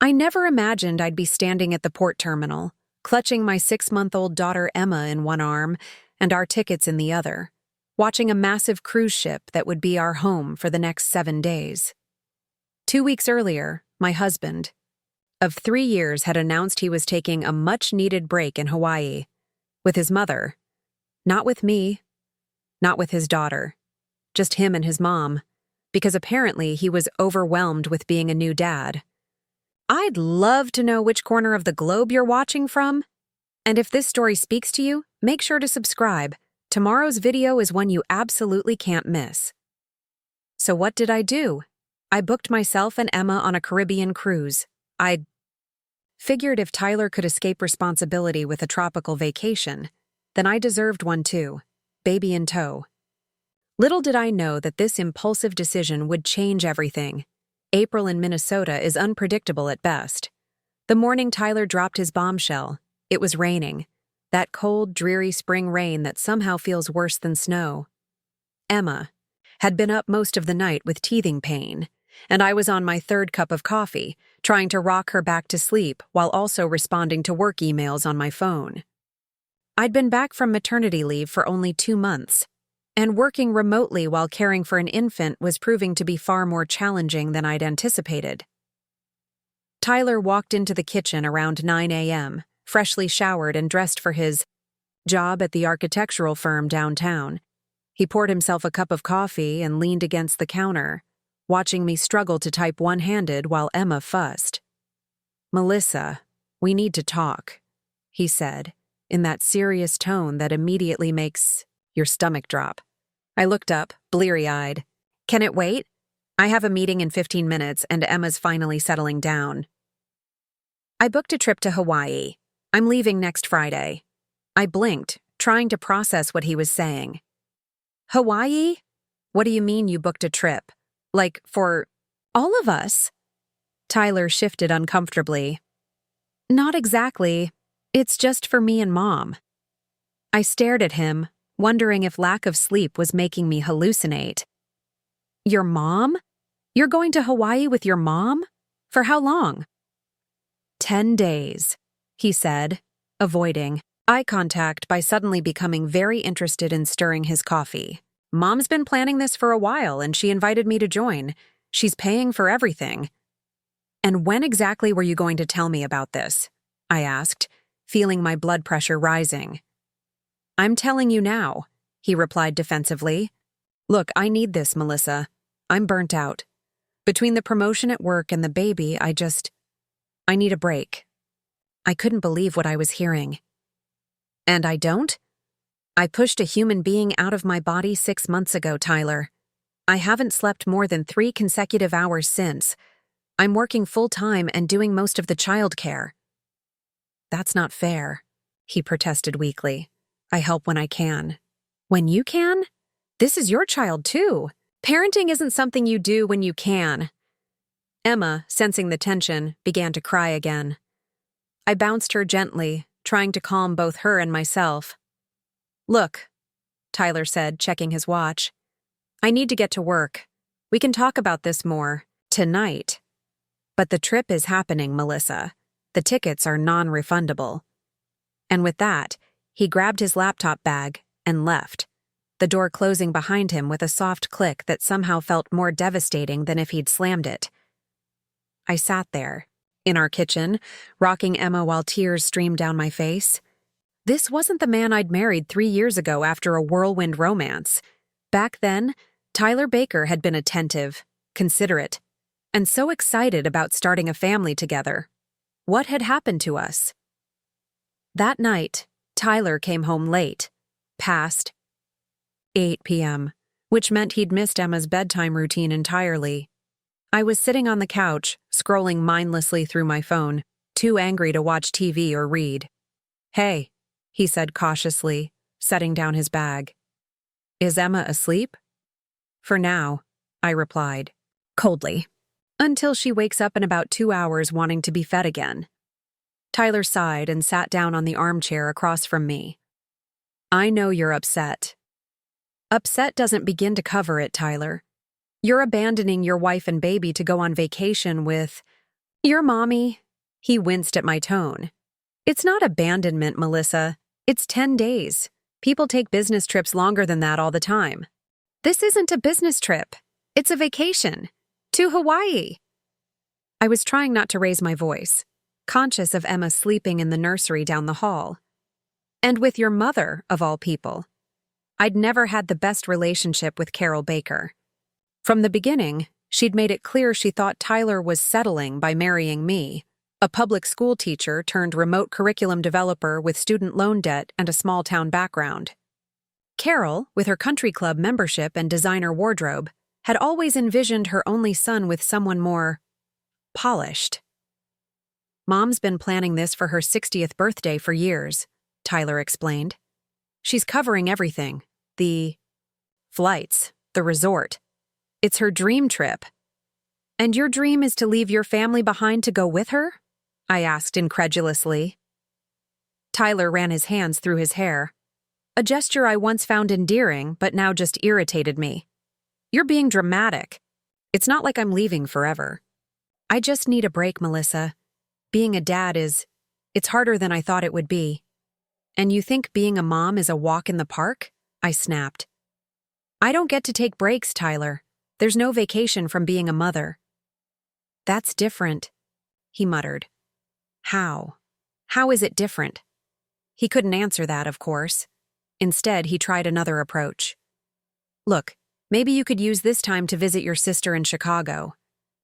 I never imagined I'd be standing at the port terminal, clutching my 6-month-old daughter Emma in one arm and our tickets in the other, watching a massive cruise ship that would be our home for the next 7 days. 2 weeks earlier, my husband, of 3 years, had announced he was taking a much-needed break in Hawaii, with his mother. Not with me, not with his daughter, just him and his mom, because apparently he was overwhelmed with being a new dad. I'd love to know which corner of the globe you're watching from. And if this story speaks to you, make sure to subscribe. Tomorrow's video is one you absolutely can't miss. So what did I do? I booked myself and Emma on a Caribbean cruise. I figured if Tyler could escape responsibility with a tropical vacation, then I deserved one too, baby in tow. Little did I know that this impulsive decision would change everything. April in Minnesota is unpredictable at best. The morning Tyler dropped his bombshell, it was raining. That cold, dreary spring rain that somehow feels worse than snow. Emma had been up most of the night with teething pain, and I was on my 3rd cup of coffee, trying to rock her back to sleep while also responding to work emails on my phone. I'd been back from maternity leave for only 2 months, and working remotely while caring for an infant was proving to be far more challenging than I'd anticipated. Tyler walked into the kitchen around 9 a.m., freshly showered and dressed for his job at the architectural firm downtown. He poured himself a cup of coffee and leaned against the counter, watching me struggle to type one-handed while Emma fussed. "Melissa, we need to talk," he said, in that serious tone that immediately makes your stomach drop. I looked up, bleary-eyed. "Can it wait? I have a meeting in 15 minutes and Emma's finally settling down." "I booked a trip to Hawaii. I'm leaving next Friday." I blinked, trying to process what he was saying. "Hawaii? What do you mean you booked a trip? Like, for all of us?" Tyler shifted uncomfortably. "Not exactly. It's just for me and Mom." I stared at him, wondering if lack of sleep was making me hallucinate. "Your mom? You're going to Hawaii with your mom? For how long?" 10 days, he said, avoiding eye contact by suddenly becoming very interested in stirring his coffee. "Mom's been planning this for a while and she invited me to join. She's paying for everything." "And when exactly were you going to tell me about this?" I asked, feeling my blood pressure rising. "I'm telling you now," he replied defensively. "Look, I need this, Melissa. I'm burnt out. Between the promotion at work and the baby, I need a break." I couldn't believe what I was hearing. "And I don't? I pushed a human being out of my body 6 months ago, Tyler. I haven't slept more than 3 consecutive hours since. I'm working full-time and doing most of the childcare." "That's not fair," he protested weakly. "I help when I can." "When you can? This is your child, too. Parenting isn't something you do when you can." Emma, sensing the tension, began to cry again. I bounced her gently, trying to calm both her and myself. "Look," Tyler said, checking his watch. "I need to get to work. We can talk about this more tonight. But the trip is happening, Melissa. The tickets are non-refundable." And with that, he grabbed his laptop bag and left, the door closing behind him with a soft click that somehow felt more devastating than if he'd slammed it. I sat there, in our kitchen, rocking Emma while tears streamed down my face. This wasn't the man I'd married 3 years ago after a whirlwind romance. Back then, Tyler Baker had been attentive, considerate, and so excited about starting a family together. What had happened to us? That night, Tyler came home late, past 8 p.m., which meant he'd missed Emma's bedtime routine entirely. I was sitting on the couch, scrolling mindlessly through my phone, too angry to watch TV or read. "Hey," he said cautiously, setting down his bag. "Is Emma asleep?" "For now," I replied, coldly. "Until she wakes up in about 2 hours wanting to be fed again." Tyler sighed and sat down on the armchair across from me. "I know you're upset." "Upset doesn't begin to cover it, Tyler. You're abandoning your wife and baby to go on vacation with Your mommy. He winced at my tone. It's not abandonment, Melissa. It's 10 days. People take business trips longer than that all the time. This isn't a business trip. It's a vacation. To Hawaii. I was trying not to raise my voice, conscious of Emma sleeping in the nursery down the hall. And with your mother, of all people. I'd never had the best relationship with Carol Baker. From the beginning, she'd made it clear she thought Tyler was settling by marrying me, a public school teacher turned remote curriculum developer with student loan debt and a small-town background. Carol, with her country club membership and designer wardrobe, had always envisioned her only son with someone more polished. Mom's been planning this for her 60th birthday for years, Tyler explained. She's covering everything. The flights, the resort. It's her dream trip. And your dream is to leave your family behind to go with her? I asked incredulously. Tyler ran his hands through his hair, a gesture I once found endearing but now just irritated me. You're being dramatic. It's not like I'm leaving forever. I just need a break, Melissa. Being a dad it's harder than I thought it would be. And you think being a mom is a walk in the park? I snapped. I don't get to take breaks, Tyler. There's no vacation from being a mother. That's different, he muttered. How? How is it different? He couldn't answer that, of course. Instead, he tried another approach. Look, maybe you could use this time to visit your sister in Chicago.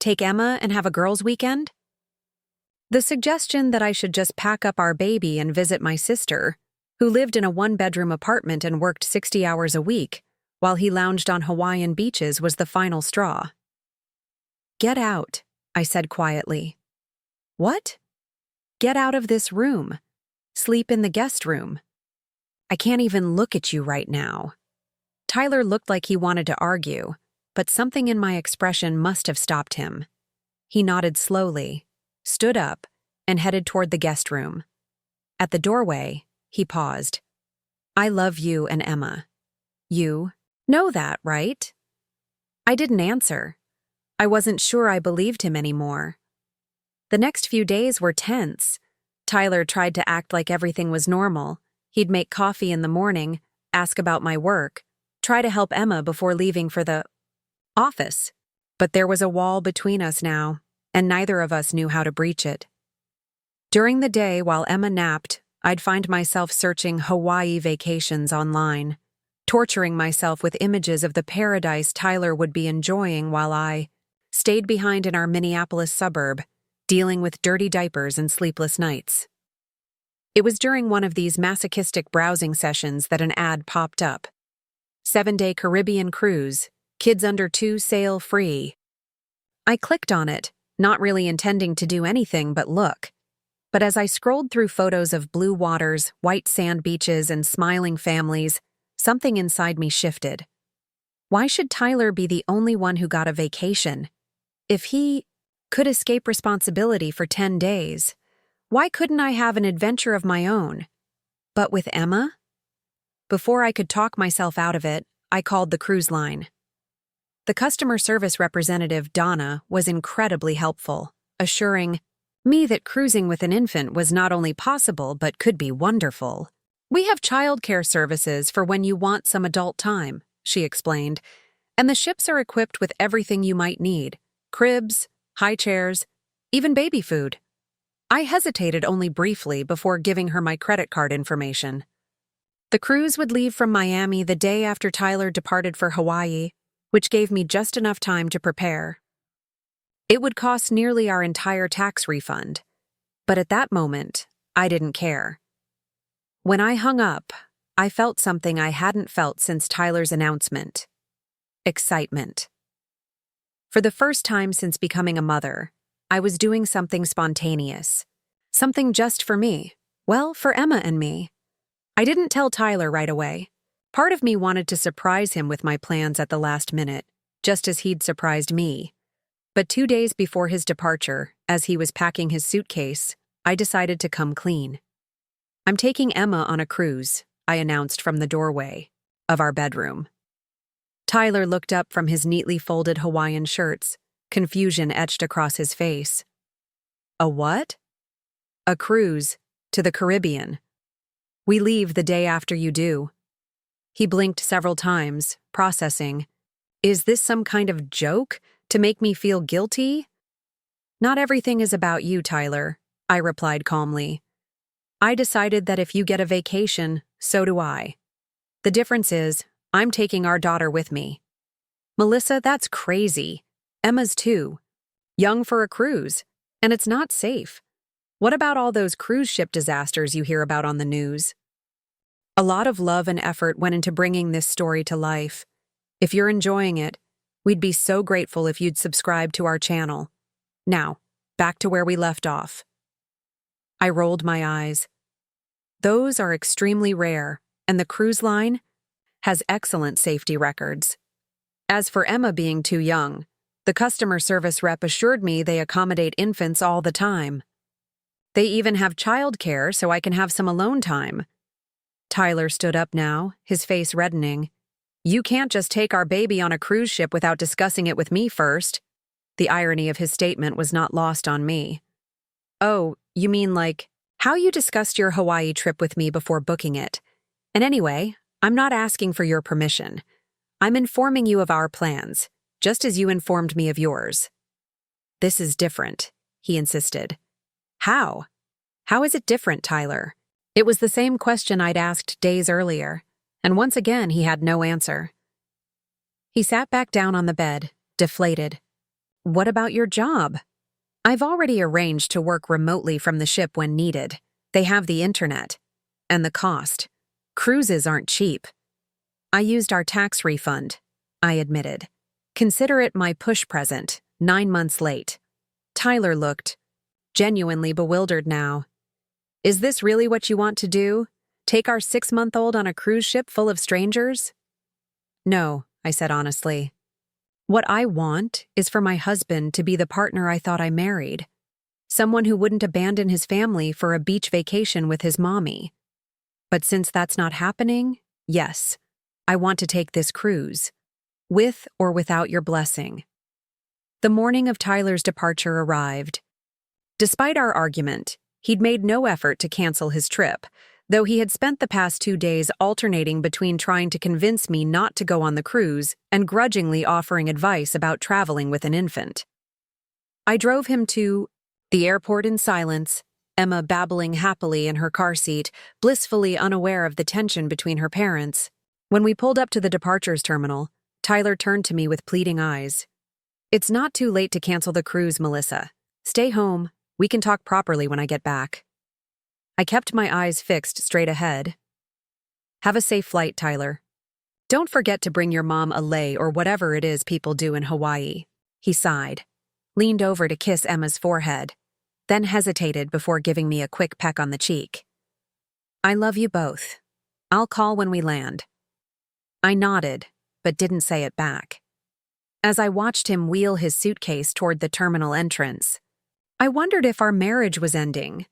Take Emma and have a girls' weekend? The suggestion that I should just pack up our baby and visit my sister, who lived in a one-bedroom apartment and worked 60 hours a week, while he lounged on Hawaiian beaches, was the final straw. Get out, I said quietly. What? Get out of this room. Sleep in the guest room. I can't even look at you right now. Tyler looked like he wanted to argue, but something in my expression must have stopped him. He nodded slowly, stood up, and headed toward the guest room. At the doorway, he paused. I love you and Emma. You know that, right? I didn't answer. I wasn't sure I believed him anymore. The next few days were tense. Tyler tried to act like everything was normal. He'd make coffee in the morning, ask about my work, try to help Emma before leaving for the office. But there was a wall between us now, and neither of us knew how to breach it. During the day, while Emma napped, I'd find myself searching Hawaii vacations online, torturing myself with images of the paradise Tyler would be enjoying while I stayed behind in our Minneapolis suburb, dealing with dirty diapers and sleepless nights. It was during one of these masochistic browsing sessions that an ad popped up. 7-day Caribbean cruise, kids under 2 sail free. I clicked on it, not really intending to do anything but look. But as I scrolled through photos of blue waters, white sand beaches, and smiling families, something inside me shifted. Why should Tyler be the only one who got a vacation? If he could escape responsibility for 10 days, why couldn't I have an adventure of my own? But with Emma? Before I could talk myself out of it, I called the cruise line. The customer service representative, Donna, was incredibly helpful, assuring me that cruising with an infant was not only possible but could be wonderful. We have childcare services for when you want some adult time, she explained, and the ships are equipped with everything you might need: cribs, high chairs, even baby food. I hesitated only briefly before giving her my credit card information. The cruise would leave from Miami the day after Tyler departed for Hawaii, which gave me just enough time to prepare. It would cost nearly our entire tax refund, but at that moment, I didn't care. When I hung up, I felt something I hadn't felt since Tyler's announcement: excitement. For the first time since becoming a mother, I was doing something spontaneous. Something just for me. Well, for Emma and me. I didn't tell Tyler right away. Part of me wanted to surprise him with my plans at the last minute, just as he'd surprised me. But 2 days before his departure, as he was packing his suitcase, I decided to come clean. I'm taking Emma on a cruise, I announced from the doorway of our bedroom. Tyler looked up from his neatly folded Hawaiian shirts, confusion etched across his face. A what? A cruise to the Caribbean. We leave the day after you do. He blinked several times, processing. Is this some kind of joke to make me feel guilty? Not everything is about you, Tyler, I replied calmly. I decided that if you get a vacation, so do I. The difference is, I'm taking our daughter with me. Melissa, that's crazy. Emma's too. Young for a cruise. And it's not safe. What about all those cruise ship disasters you hear about on the news? A lot of love and effort went into bringing this story to life. If you're enjoying it, we'd be so grateful if you'd subscribe to our channel. Now, back to where we left off. I rolled my eyes. Those are extremely rare, and the cruise line has excellent safety records. As for Emma being too young, the customer service rep assured me they accommodate infants all the time. They even have childcare so I can have some alone time. Tyler stood up now, his face reddening. You can't just take our baby on a cruise ship without discussing it with me first. The irony of his statement was not lost on me. Oh, you mean like how you discussed your Hawaii trip with me before booking it. And anyway, I'm not asking for your permission. I'm informing you of our plans, just as you informed me of yours. This is different, he insisted. How? How is it different, Tyler? It was the same question I'd asked days earlier, and once again he had no answer. He sat back down on the bed, deflated. What about your job? I've already arranged to work remotely from the ship when needed. They have the internet. And the cost. Cruises aren't cheap. I used our tax refund, I admitted. Consider it my push present, 9 months late. Tyler looked genuinely bewildered now. Is this really what you want to do? Take our 6-month-old on a cruise ship full of strangers? No, I said honestly. What I want is for my husband to be the partner I thought I married. Someone who wouldn't abandon his family for a beach vacation with his mommy. But since that's not happening, yes, I want to take this cruise. With or without your blessing. The morning of Tyler's departure arrived. Despite our argument, he'd made no effort to cancel his trip, though he had spent the past 2 days alternating between trying to convince me not to go on the cruise and grudgingly offering advice about traveling with an infant. I drove him to the airport in silence, Emma babbling happily in her car seat, blissfully unaware of the tension between her parents. When we pulled up to the departures terminal, Tyler turned to me with pleading eyes. It's not too late to cancel the cruise, Melissa. Stay home. We can talk properly when I get back. I kept my eyes fixed straight ahead. Have a safe flight, Tyler. Don't forget to bring your mom a lei or whatever it is people do in Hawaii. He sighed, leaned over to kiss Emma's forehead, then hesitated before giving me a quick peck on the cheek. I love you both. I'll call when we land. I nodded, but didn't say it back. As I watched him wheel his suitcase toward the terminal entrance, I wondered if our marriage was ending,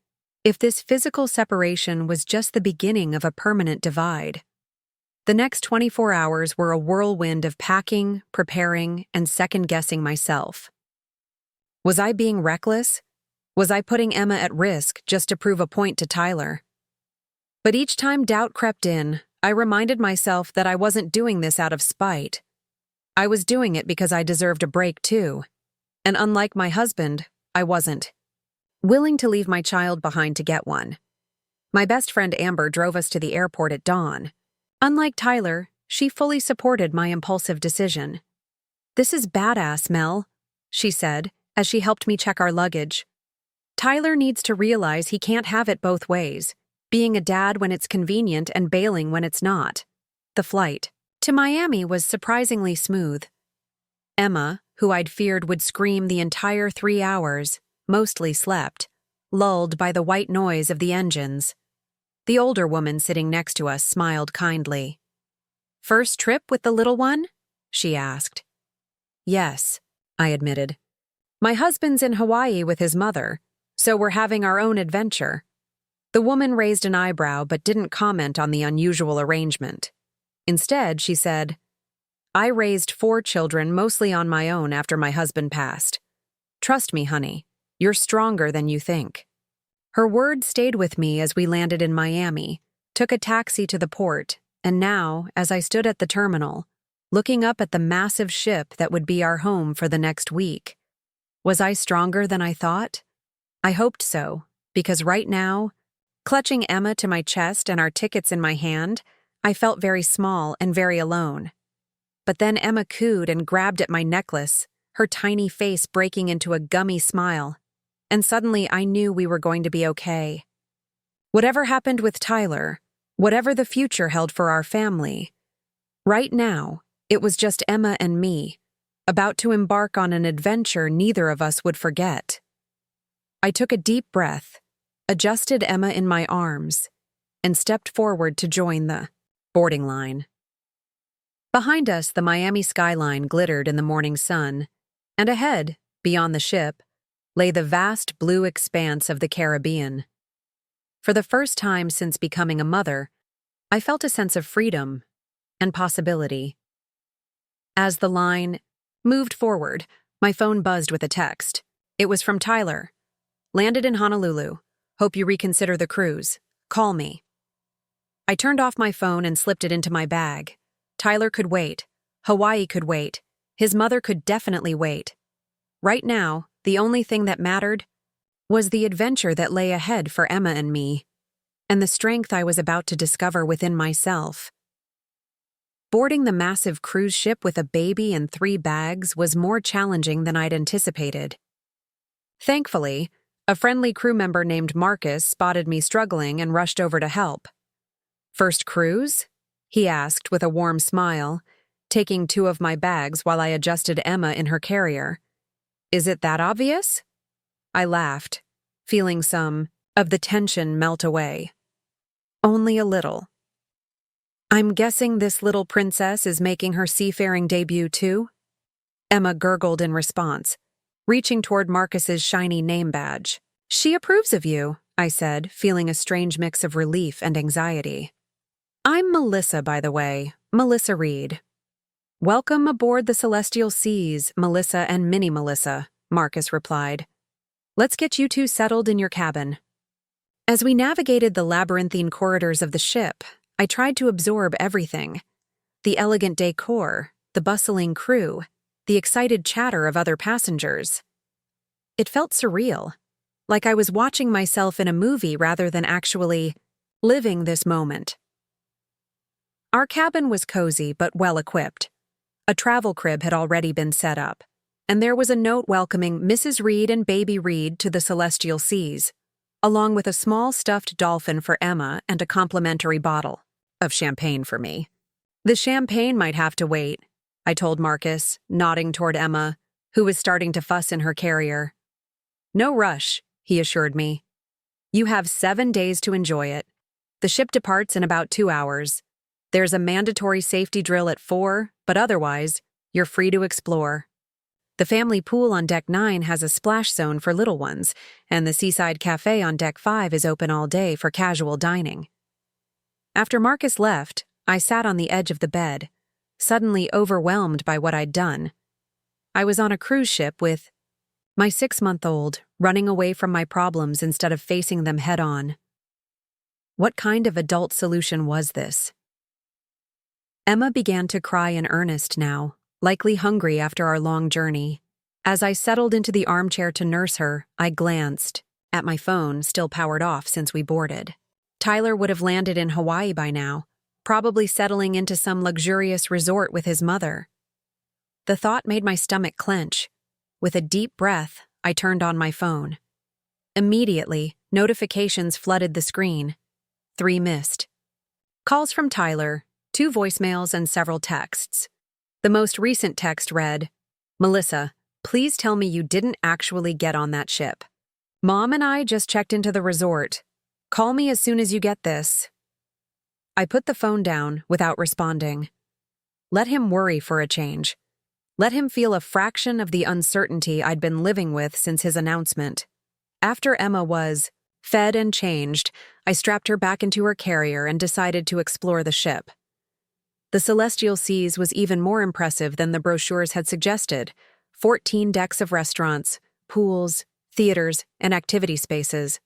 if this physical separation was just the beginning of a permanent divide. The next 24 hours were a whirlwind of packing, preparing, and second-guessing myself. Was I being reckless? Was I putting Emma at risk just to prove a point to Tyler? But each time doubt crept in, I reminded myself that I wasn't doing this out of spite. I was doing it because I deserved a break too. And unlike my husband, I wasn't willing to leave my child behind to get one. My best friend Amber drove us to the airport at dawn. Unlike Tyler, she fully supported my impulsive decision. This is badass, Mel, she said, as she helped me check our luggage. Tyler needs to realize he can't have it both ways, being a dad when it's convenient and bailing when it's not. The flight to Miami was surprisingly smooth. Emma, who I'd feared would scream the entire 3 hours, mostly slept, lulled by the white noise of the engines. The older woman sitting next to us smiled kindly. First trip with the little one? She asked. Yes, I admitted. My husband's in Hawaii with his mother, so we're having our own adventure. The woman raised an eyebrow but didn't comment on the unusual arrangement. Instead, she said, I raised 4 children mostly on my own after my husband passed. Trust me, honey, You're stronger than you think." Her words stayed with me as we landed in Miami, took a taxi to the port, and now, as I stood at the terminal, looking up at the massive ship that would be our home for the next week, was I stronger than I thought? I hoped so, because right now, clutching Emma to my chest and our tickets in my hand, I felt very small and very alone. But then Emma cooed and grabbed at my necklace, her tiny face breaking into a gummy smile, and suddenly I knew we were going to be okay. Whatever happened with Tyler, whatever the future held for our family, right now, it was just Emma and me, about to embark on an adventure neither of us would forget. I took a deep breath, adjusted Emma in my arms, and stepped forward to join the boarding line. Behind us, the Miami skyline glittered in the morning sun, and ahead, beyond the ship, lay the vast blue expanse of the Caribbean. For the first time since becoming a mother, I felt a sense of freedom and possibility. As the line moved forward, my phone buzzed with a text. It was from Tyler. "Landed in Honolulu. Hope you reconsider the cruise. Call me." I turned off my phone and slipped it into my bag. Tyler could wait. Hawaii could wait. His mother could definitely wait. Right now, the only thing that mattered was the adventure that lay ahead for Emma and me, and the strength I was about to discover within myself. Boarding the massive cruise ship with a baby and 3 bags was more challenging than I'd anticipated. Thankfully, a friendly crew member named Marcus spotted me struggling and rushed over to help. "First cruise?" he asked with a warm smile, taking 2 of my bags while I adjusted Emma in her carrier. "Is it that obvious?" I laughed, feeling some of the tension melt away. "Only a little." "I'm guessing this little princess is making her seafaring debut too?" Emma gurgled in response, reaching toward Marcus's shiny name badge. "She approves of you," I said, feeling a strange mix of relief and anxiety. "I'm Melissa, by the way, Melissa Reed." "Welcome aboard the Celestial Seas, Melissa and Mini Melissa," Marcus replied. "Let's get you 2 settled in your cabin." As we navigated the labyrinthine corridors of the ship, I tried to absorb everything. The elegant decor, the bustling crew, the excited chatter of other passengers. It felt surreal, like I was watching myself in a movie rather than actually living this moment. Our cabin was cozy but well-equipped. A travel crib had already been set up, and there was a note welcoming Mrs. Reed and Baby Reed to the Celestial Seas, along with a small stuffed dolphin for Emma and a complimentary bottle of champagne for me. "The champagne might have to wait," I told Marcus, nodding toward Emma, who was starting to fuss in her carrier. "No rush," he assured me. "You have 7 days to enjoy it. The ship departs in about 2 hours. There's a mandatory safety drill at 4, but otherwise, you're free to explore. The family pool on Deck 9 has a splash zone for little ones, and the seaside cafe on Deck 5 is open all day for casual dining." After Marcus left, I sat on the edge of the bed, suddenly overwhelmed by what I'd done. I was on a cruise ship with my 6-month-old, running away from my problems instead of facing them head-on. What kind of adult solution was this? Emma began to cry in earnest now, likely hungry after our long journey. As I settled into the armchair to nurse her, I glanced at my phone, still powered off since we boarded. Tyler would have landed in Hawaii by now, probably settling into some luxurious resort with his mother. The thought made my stomach clench. With a deep breath, I turned on my phone. Immediately, notifications flooded the screen. 3 missed. Calls from Tyler, 2 voicemails, and several texts. The most recent text read, "Melissa, please tell me you didn't actually get on that ship. Mom and I just checked into the resort. Call me as soon as you get this." I put the phone down without responding. Let him worry for a change. Let him feel a fraction of the uncertainty I'd been living with since his announcement. After Emma was fed and changed, I strapped her back into her carrier and decided to explore the ship. The Celestial Seas was even more impressive than the brochures had suggested. 14 decks of restaurants, pools, theaters, and activity spaces.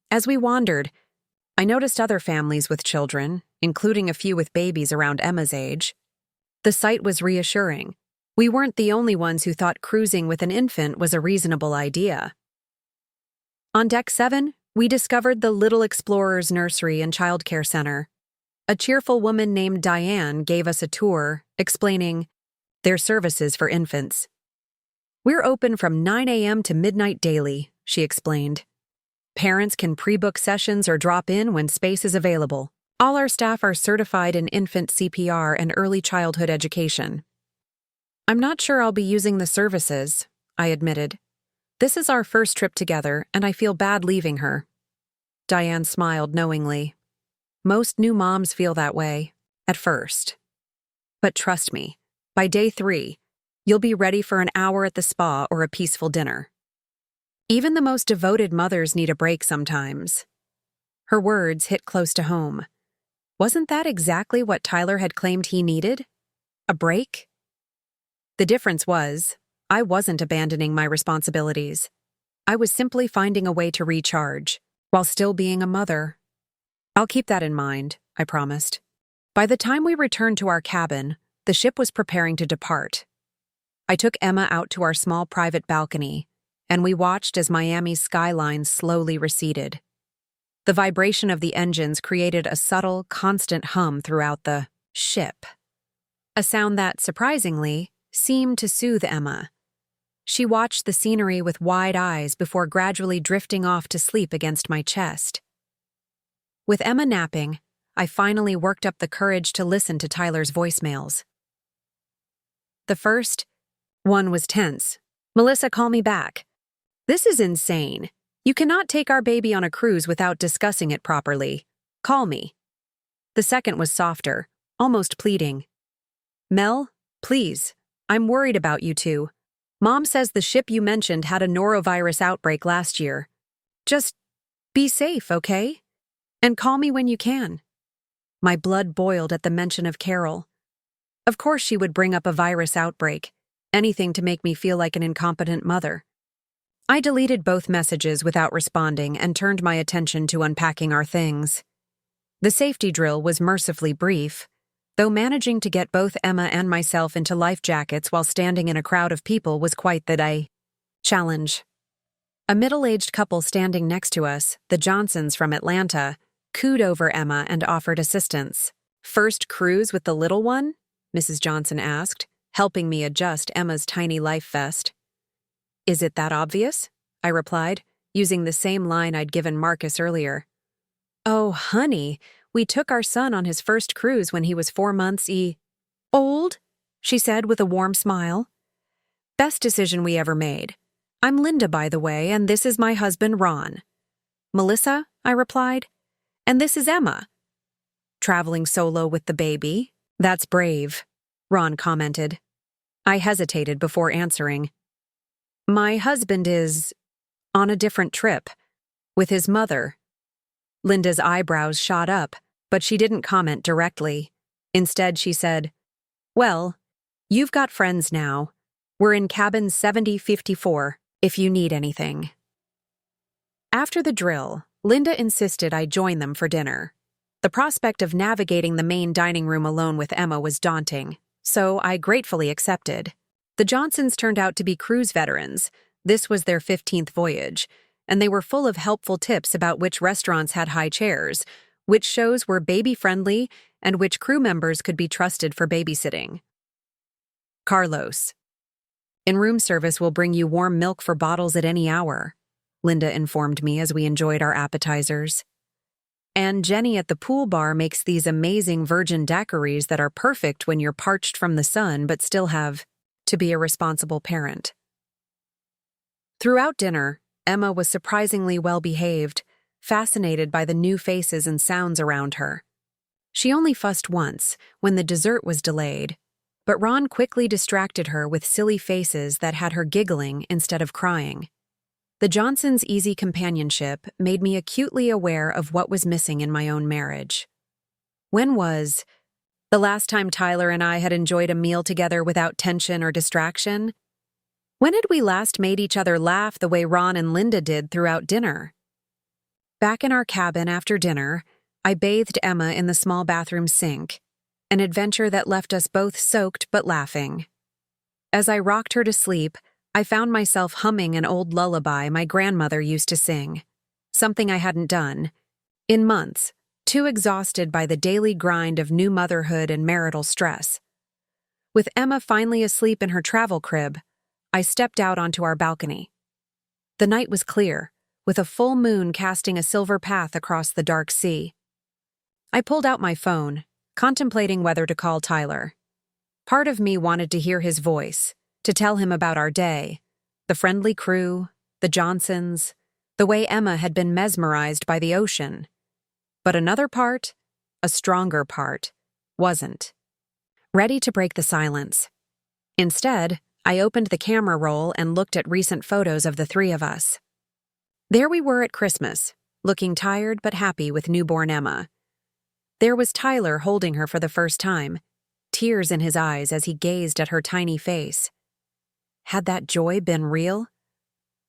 As we wandered, I noticed other families with children, including a few with babies around Emma's age. The sight was reassuring. We weren't the only ones who thought cruising with an infant was a reasonable idea. On Deck 7, we discovered the Little Explorers Nursery and Childcare Center. A cheerful woman named Diane gave us a tour, explaining their services for infants. "We're open from 9 a.m. to midnight daily," she explained. "Parents can pre-book sessions or drop in when space is available. All our staff are certified in infant CPR and early childhood education." "I'm not sure I'll be using the services," I admitted. "This is our first trip together, and I feel bad leaving her." Diane smiled knowingly. "Most new moms feel that way, at first. But trust me, by day 3, you'll be ready for an hour at the spa or a peaceful dinner. Even the most devoted mothers need a break sometimes." Her words hit close to home. Wasn't that exactly what Tyler had claimed he needed? A break? The difference was, I wasn't abandoning my responsibilities. I was simply finding a way to recharge, while still being a mother. "I'll keep that in mind," I promised. By the time we returned to our cabin, the ship was preparing to depart. I took Emma out to our small private balcony, and we watched as Miami's skyline slowly receded. The vibration of the engines created a subtle, constant hum throughout the ship. A sound that, surprisingly, seemed to soothe Emma. She watched the scenery with wide eyes before gradually drifting off to sleep against my chest. With Emma napping, I finally worked up the courage to listen to Tyler's voicemails. The first one was tense. "Melissa, call me back. This is insane. You cannot take our baby on a cruise without discussing it properly. Call me." The second was softer, almost pleading. "Mel, please, I'm worried about you two. Mom says the ship you mentioned had a norovirus outbreak last year. Just be safe, okay? And call me when you can." My blood boiled at the mention of Carol. Of course she would bring up a virus outbreak, anything to make me feel like an incompetent mother. I deleted both messages without responding and turned my attention to unpacking our things. The safety drill was mercifully brief, though managing to get both Emma and myself into life jackets while standing in a crowd of people was quite the challenge. A middle-aged couple standing next to us, the Johnsons from Atlanta, cooed over Emma and offered assistance. "First cruise with the little one?" Mrs. Johnson asked, helping me adjust Emma's tiny life vest. "Is it that obvious?" I replied, using the same line I'd given Marcus earlier. "Oh, honey, we took our son on his first cruise when he was 4 months old," she said with a warm smile. "Best decision we ever made. I'm Linda, by the way, and this is my husband, Ron." "Melissa," I replied, "and this is Emma." "Traveling solo with the baby? That's brave," Ron commented. I hesitated before answering. "My husband is on a different trip, with his mother." Linda's eyebrows shot up, but she didn't comment directly. Instead, she said, "Well, you've got friends now. We're in cabin 7054, if you need anything." After the drill, Linda insisted I join them for dinner. The prospect of navigating the main dining room alone with Emma was daunting, so I gratefully accepted. The Johnsons turned out to be cruise veterans. This was their 15th voyage, and they were full of helpful tips about which restaurants had high chairs, which shows were baby-friendly, and which crew members could be trusted for babysitting. "Carlos, in-room service will bring you warm milk for bottles at any hour," Linda informed me as we enjoyed our appetizers. "And Jenny at the pool bar makes these amazing virgin daiquiris that are perfect when you're parched from the sun but still have to be a responsible parent." Throughout dinner, Emma was surprisingly well-behaved, fascinated by the new faces and sounds around her. She only fussed once, when the dessert was delayed, but Ron quickly distracted her with silly faces that had her giggling instead of crying. The Johnsons' easy companionship made me acutely aware of what was missing in my own marriage. When was the last time Tyler and I had enjoyed a meal together without tension or distraction? When had we last made each other laugh the way Ron and Linda did throughout dinner? Back in our cabin after dinner, I bathed Emma in the small bathroom sink, an adventure that left us both soaked but laughing. As I rocked her to sleep, I found myself humming an old lullaby my grandmother used to sing, something I hadn't done in months, too exhausted by the daily grind of new motherhood and marital stress. With Emma finally asleep in her travel crib, I stepped out onto our balcony. The night was clear, with a full moon casting a silver path across the dark sea. I pulled out my phone, contemplating whether to call Tyler. Part of me wanted to hear his voice, to tell him about our day, the friendly crew, the Johnsons, the way Emma had been mesmerized by the ocean. But another part, a stronger part, wasn't ready to break the silence. Instead, I opened the camera roll and looked at recent photos of the three of us. There we were at Christmas, looking tired but happy with newborn Emma. There was Tyler holding her for the first time, tears in his eyes as he gazed at her tiny face. Had that joy been real?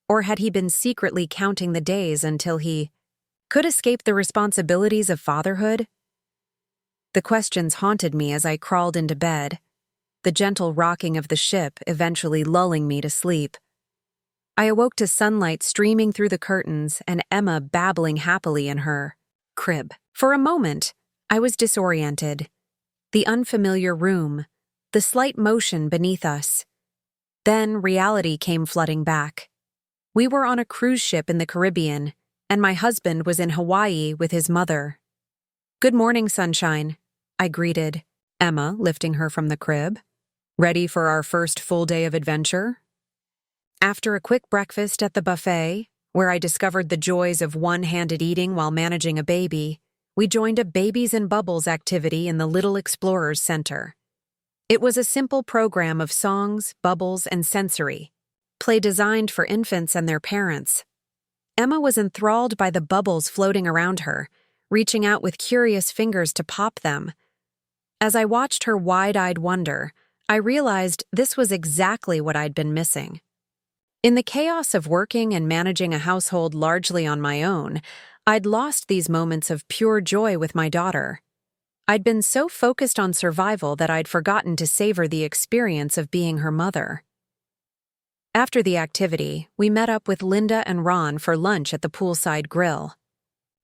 Or had he been secretly counting the days until he could escape the responsibilities of fatherhood? The questions haunted me as I crawled into bed, the gentle rocking of the ship eventually lulling me to sleep. I awoke to sunlight streaming through the curtains and Emma babbling happily in her crib. For a moment, I was disoriented. The unfamiliar room, the slight motion beneath us. Then reality came flooding back. We were on a cruise ship in the Caribbean, and my husband was in Hawaii with his mother. "Good morning, sunshine," I greeted Emma, lifting her from the crib. "Ready for our first full day of adventure?" After a quick breakfast at the buffet, where I discovered the joys of one-handed eating while managing a baby, we joined a Babies in Bubbles activity in the Little Explorers Center. It was a simple program of songs, bubbles, and sensory play designed for infants and their parents. Emma was enthralled by the bubbles floating around her, reaching out with curious fingers to pop them. As I watched her wide-eyed wonder, I realized this was exactly what I'd been missing. In the chaos of working and managing a household largely on my own, I'd lost these moments of pure joy with my daughter. I'd been so focused on survival that I'd forgotten to savor the experience of being her mother. After the activity, we met up with Linda and Ron for lunch at the poolside grill.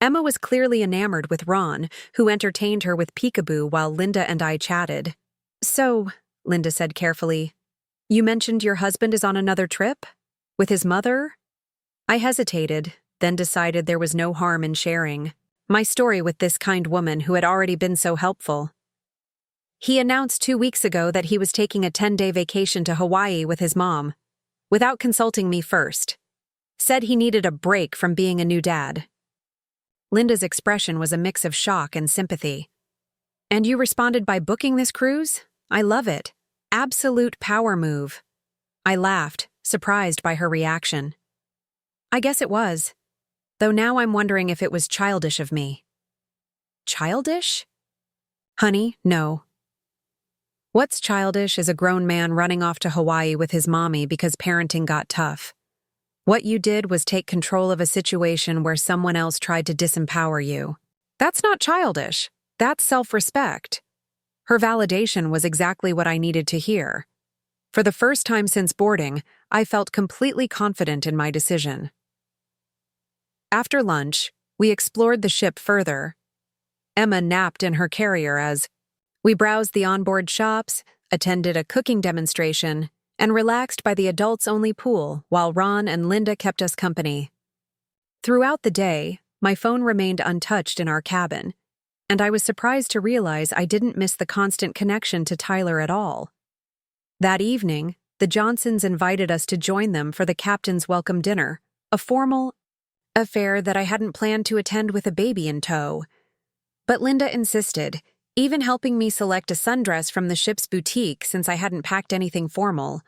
Emma was clearly enamored with Ron, who entertained her with peekaboo while Linda and I chatted. "So," Linda said carefully, "you mentioned your husband is on another trip? With his mother?" I hesitated, then decided there was no harm in sharing my story with this kind woman who had already been so helpful. "He announced 2 weeks ago that he was taking a 10-day vacation to Hawaii with his mom, without consulting me first. Said he needed a break from being a new dad." Linda's expression was a mix of shock and sympathy. "And you responded by booking this cruise? I love it. Absolute power move." I laughed, surprised by her reaction. "I guess it was. Though now I'm wondering if it was childish of me." "Childish?" "Honey, no. What's childish is a grown man running off to Hawaii with his mommy because parenting got tough. What you did was take control of a situation where someone else tried to disempower you. That's not childish. That's self-respect." Her validation was exactly what I needed to hear. For the first time since boarding, I felt completely confident in my decision. After lunch, we explored the ship further. Emma napped in her carrier as we browsed the onboard shops, attended a cooking demonstration, and relaxed by the adults-only pool while Ron and Linda kept us company. Throughout the day, my phone remained untouched in our cabin, and I was surprised to realize I didn't miss the constant connection to Tyler at all. That evening, the Johnsons invited us to join them for the captain's welcome dinner, a formal affair that I hadn't planned to attend with a baby in tow. But Linda insisted, even helping me select a sundress from the ship's boutique since I hadn't packed anything formal.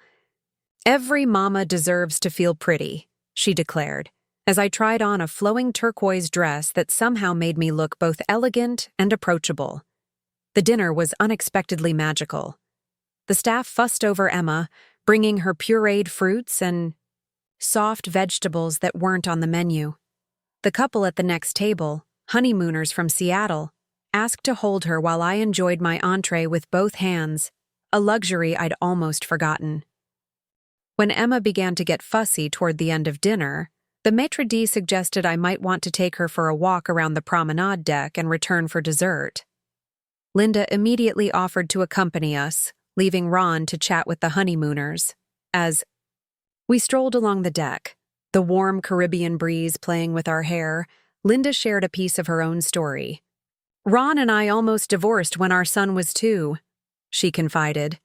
"Every mama deserves to feel pretty," she declared, as I tried on a flowing turquoise dress that somehow made me look both elegant and approachable. The dinner was unexpectedly magical. The staff fussed over Emma, bringing her pureed fruits and soft vegetables that weren't on the menu. The couple at the next table, honeymooners from Seattle, asked to hold her while I enjoyed my entree with both hands, a luxury I'd almost forgotten. When Emma began to get fussy toward the end of dinner, the maitre d' suggested I might want to take her for a walk around the promenade deck and return for dessert. Linda immediately offered to accompany us, leaving Ron to chat with the honeymooners. As we strolled along the deck, the warm Caribbean breeze playing with our hair, Linda shared a piece of her own story. "Ron and I almost divorced when our son was 2, she confided.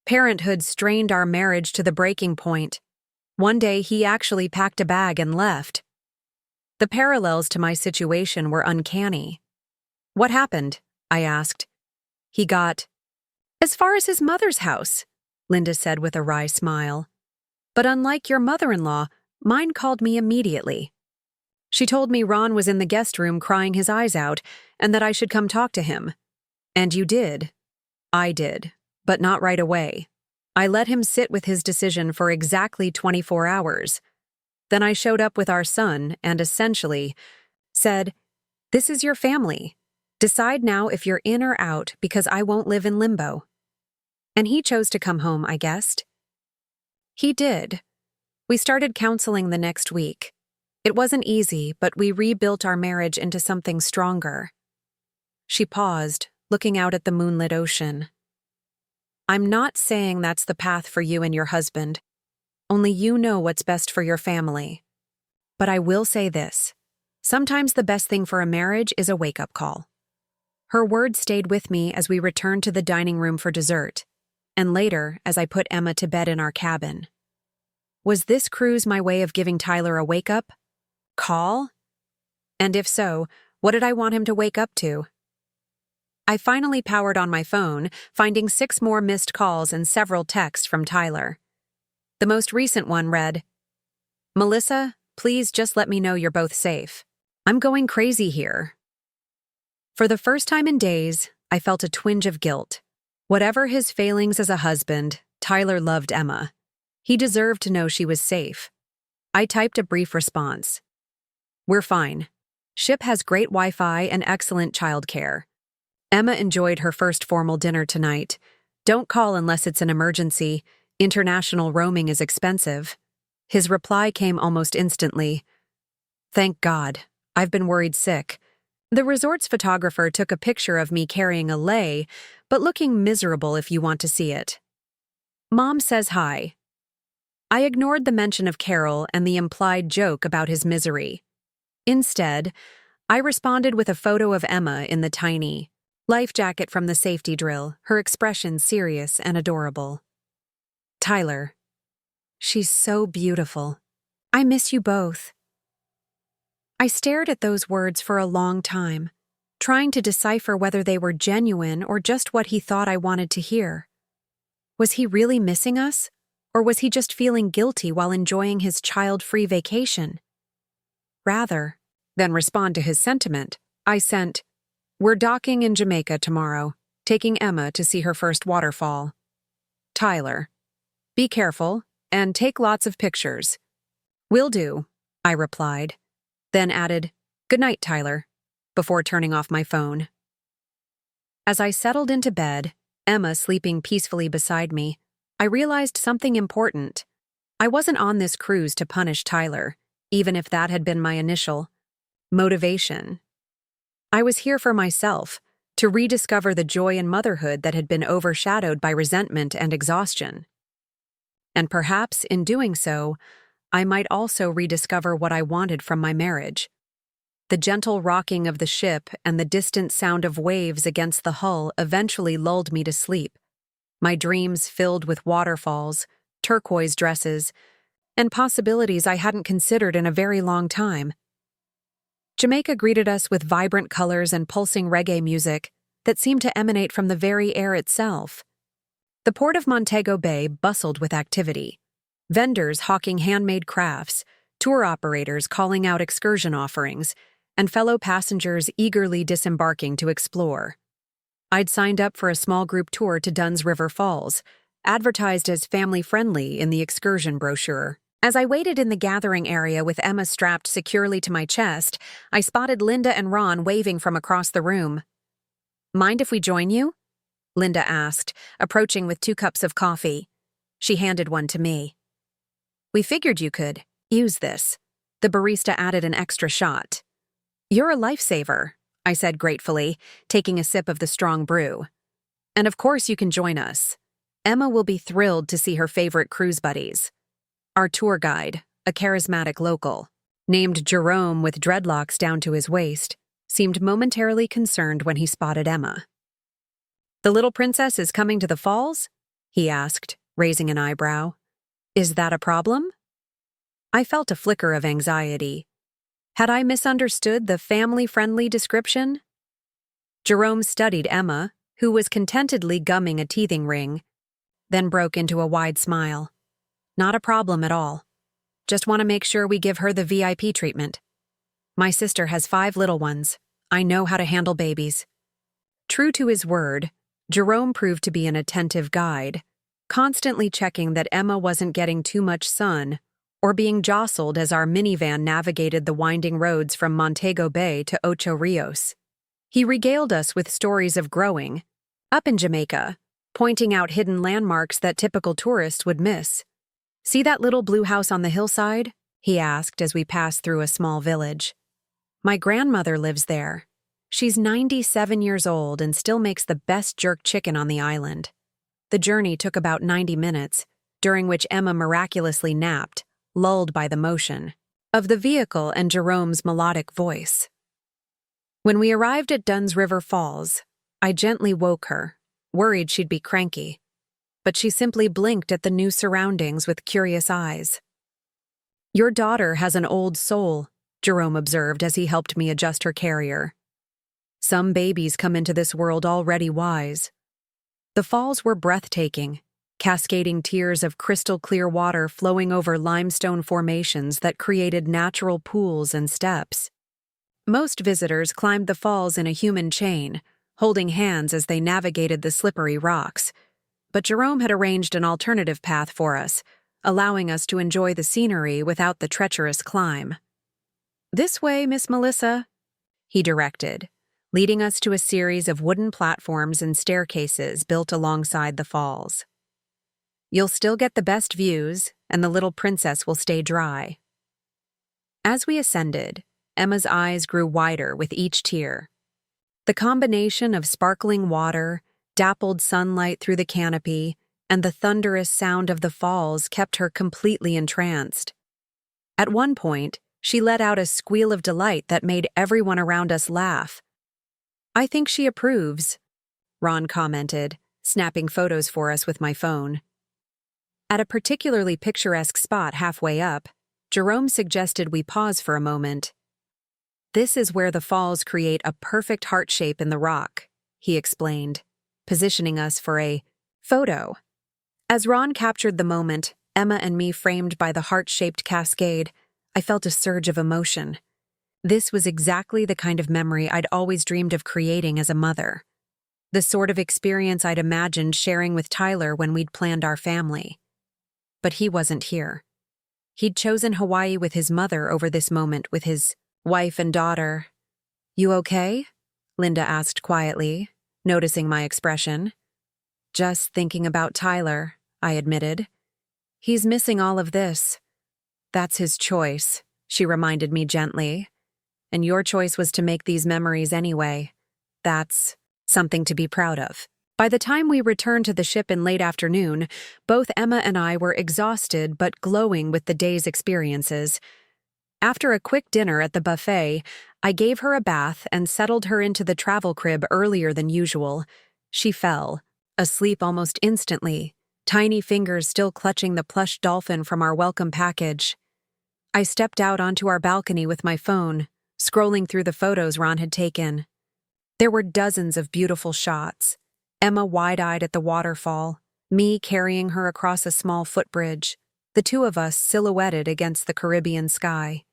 "Parenthood strained our marriage to the breaking point. One day he actually packed a bag and left. The parallels to my situation were uncanny." "What happened?" I asked. "He got as far as his mother's house," Linda said with a wry smile. "But unlike your mother-in-law, mine called me immediately. She told me Ron was in the guest room crying his eyes out and that I should come talk to him. And you did." "I did, but not right away. I let him sit with his decision for exactly 24 hours. Then I showed up with our son and essentially said, 'This is your family. Decide now if you're in or out because I won't live in limbo.' And he chose to come home, I guessed." "He did. We started counseling the next week. It wasn't easy, but we rebuilt our marriage into something stronger." She paused, looking out at the moonlit ocean. "I'm not saying that's the path for you and your husband. Only you know what's best for your family. But I will say this. Sometimes the best thing for a marriage is a wake-up call." Her words stayed with me as we returned to the dining room for dessert, and later as I put Emma to bed in our cabin. Was this cruise my way of giving Tyler a wake-up call? And if so, what did I want him to wake up to? I finally powered on my phone, finding 6 more missed calls and several texts from Tyler. The most recent one read, "Melissa, please just let me know you're both safe. I'm going crazy here." For the first time in days, I felt a twinge of guilt. Whatever his failings as a husband, Tyler loved Emma. He deserved to know she was safe. I typed a brief response. "We're fine. Ship has great Wi-Fi and excellent childcare. Emma enjoyed her first formal dinner tonight. Don't call unless it's an emergency. International roaming is expensive." His reply came almost instantly. "Thank God. I've been worried sick." The resort's photographer took a picture of me carrying a lei, but looking miserable if you want to see it. "Mom says hi." I ignored the mention of Carol and the implied joke about his misery. Instead, I responded with a photo of Emma in the tiny life jacket from the safety drill, her expression serious and adorable. "Tyler, she's so beautiful. I miss you both." I stared at those words for a long time, trying to decipher whether they were genuine or just what he thought I wanted to hear. Was he really missing us, or was he just feeling guilty while enjoying his child-free vacation? Rather than respond to his sentiment, I sent, "We're docking in Jamaica tomorrow, taking Emma to see her first waterfall. Tyler, be careful and take lots of pictures." "Will do," I replied, then added, "Good night, Tyler," before turning off my phone. As I settled into bed, Emma sleeping peacefully beside me, I realized something important. I wasn't on this cruise to punish Tyler, even if that had been my initial motivation. I was here for myself, to rediscover the joy in motherhood that had been overshadowed by resentment and exhaustion. And perhaps, in doing so, I might also rediscover what I wanted from my marriage. The gentle rocking of the ship and the distant sound of waves against the hull eventually lulled me to sleep, my dreams filled with waterfalls, turquoise dresses, and possibilities I hadn't considered in a very long time. Jamaica greeted us with vibrant colors and pulsing reggae music that seemed to emanate from the very air itself. The port of Montego Bay bustled with activity. Vendors hawking handmade crafts, tour operators calling out excursion offerings, and fellow passengers eagerly disembarking to explore. I'd signed up for a small group tour to Dunn's River Falls, advertised as family-friendly in the excursion brochure. As I waited in the gathering area with Emma strapped securely to my chest, I spotted Linda and Ron waving from across the room. "Mind if we join you?" Linda asked, approaching with 2 cups of coffee. She handed one to me. "We figured you could use this." The barista added an extra shot. "You're a lifesaver," I said gratefully, taking a sip of the strong brew. "And of course you can join us. Emma will be thrilled to see her favorite cruise buddies." Our tour guide, a charismatic local, named Jerome with dreadlocks down to his waist, seemed momentarily concerned when he spotted Emma. "The little princess is coming to the falls?" he asked, raising an eyebrow. "Is that a problem?" I felt a flicker of anxiety. Had I misunderstood the family-friendly description? Jerome studied Emma, who was contentedly gumming a teething ring, then broke into a wide smile. "Not a problem at all. Just want to make sure we give her the VIP treatment. My sister has 5 little ones. I know how to handle babies." True to his word, Jerome proved to be an attentive guide, constantly checking that Emma wasn't getting too much sun or being jostled as our minivan navigated the winding roads from Montego Bay to Ocho Rios. He regaled us with stories of growing up in Jamaica, pointing out hidden landmarks that typical tourists would miss. "See that little blue house on the hillside?" he asked as we passed through a small village. "My grandmother lives there. She's 97 years old and still makes the best jerk chicken on the island." The journey took about 90 minutes, during which Emma miraculously napped, lulled by the motion of the vehicle and Jerome's melodic voice. When we arrived at Dunn's River Falls, I gently woke her, worried she'd be cranky, but she simply blinked at the new surroundings with curious eyes. "Your daughter has an old soul," Jerome observed as he helped me adjust her carrier. "Some babies come into this world already wise." The falls were breathtaking, cascading tiers of crystal-clear water flowing over limestone formations that created natural pools and steps. Most visitors climbed the falls in a human chain, holding hands as they navigated the slippery rocks. But Jerome had arranged an alternative path for us, allowing us to enjoy the scenery without the treacherous climb. "This way, Miss Melissa," he directed, leading us to a series of wooden platforms and staircases built alongside the falls. "You'll still get the best views, and the little princess will stay dry." As we ascended, Emma's eyes grew wider with each tier. The combination of sparkling water, dappled sunlight through the canopy, and the thunderous sound of the falls kept her completely entranced. At one point, she let out a squeal of delight that made everyone around us laugh. "I think she approves," Ron commented, snapping photos for us with my phone. At a particularly picturesque spot halfway up, Jerome suggested we pause for a moment. "This is where the falls create a perfect heart shape in the rock," he explained, positioning us for a photo. As Ron captured the moment, Emma and me framed by the heart-shaped cascade, I felt a surge of emotion. This was exactly the kind of memory I'd always dreamed of creating as a mother. The sort of experience I'd imagined sharing with Tyler when we'd planned our family. But he wasn't here. He'd chosen Hawaii with his mother over this moment with his wife and daughter. "You okay?" Linda asked quietly, noticing my expression. "Just thinking about Tyler," I admitted. "He's missing all of this." "That's his choice," she reminded me gently. "And your choice was to make these memories anyway. That's something to be proud of." By the time we returned to the ship in late afternoon, both Emma and I were exhausted but glowing with the day's experiences. After a quick dinner at the buffet, I gave her a bath and settled her into the travel crib earlier than usual. She fell, asleep almost instantly, tiny fingers still clutching the plush dolphin from our welcome package. I stepped out onto our balcony with my phone, scrolling through the photos Ron had taken. There were dozens of beautiful shots. Emma wide-eyed at the waterfall, me carrying her across a small footbridge, the two of us silhouetted against the Caribbean sky.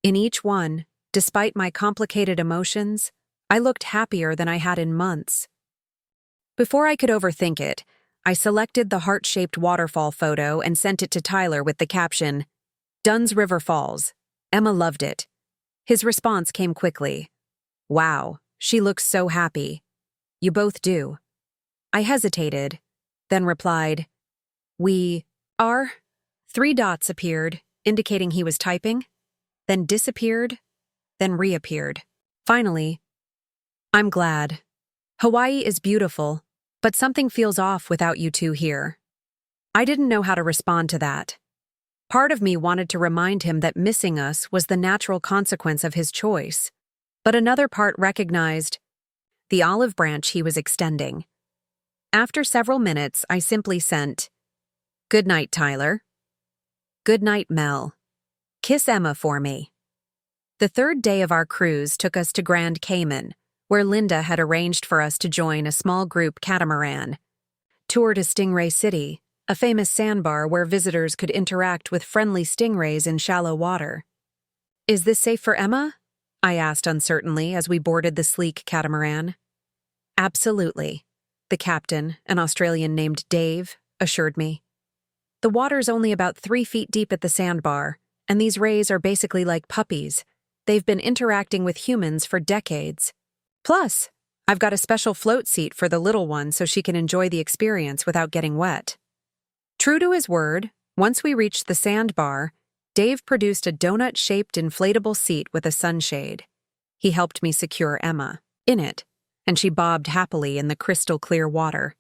In each one, despite my complicated emotions, I looked happier than I had in months. Before I could overthink it, I selected the heart-shaped waterfall photo and sent it to Tyler with the caption, "Dunn's River Falls. Emma loved it." His response came quickly. "Wow, she looks so happy." "You both do." I hesitated, then replied, "We are?" 3 dots appeared, indicating he was typing, then disappeared, then reappeared. Finally, "I'm glad. Hawaii is beautiful, but something feels off without you two here." I didn't know how to respond to that. Part of me wanted to remind him that missing us was the natural consequence of his choice, but another part recognized the olive branch he was extending. After several minutes, I simply sent, "Good night, Tyler." "Good night, Mel. Kiss Emma for me." The 3rd day of our cruise took us to Grand Cayman, where Linda had arranged for us to join a small group catamaran. Tour to Stingray City, a famous sandbar where visitors could interact with friendly stingrays in shallow water. "Is this safe for Emma?" I asked uncertainly as we boarded the sleek catamaran. "Absolutely," the captain, an Australian named Dave, assured me. "The water's only about 3 feet deep at the sandbar, and these rays are basically like puppies. They've been interacting with humans for decades. Plus, I've got a special float seat for the little one so she can enjoy the experience without getting wet." True to his word, once we reached the sandbar, Dave produced a donut-shaped inflatable seat with a sunshade. He helped me secure Emma in it, and she bobbed happily in the crystal-clear water,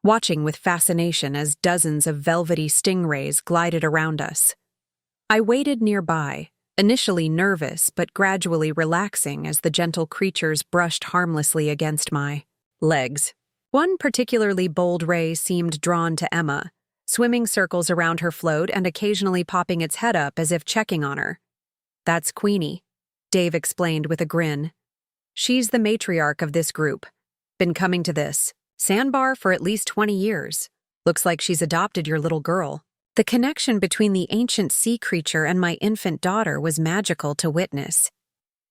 watching with fascination as dozens of velvety stingrays glided around us. I waited nearby, initially nervous but gradually relaxing as the gentle creatures brushed harmlessly against my legs. One particularly bold ray seemed drawn to Emma, swimming circles around her float and occasionally popping its head up as if checking on her. "That's Queenie," Dave explained with a grin. "She's the matriarch of this group. Been coming to this sandbar for at least 20 years. Looks like she's adopted your little girl." The connection between the ancient sea creature and my infant daughter was magical to witness.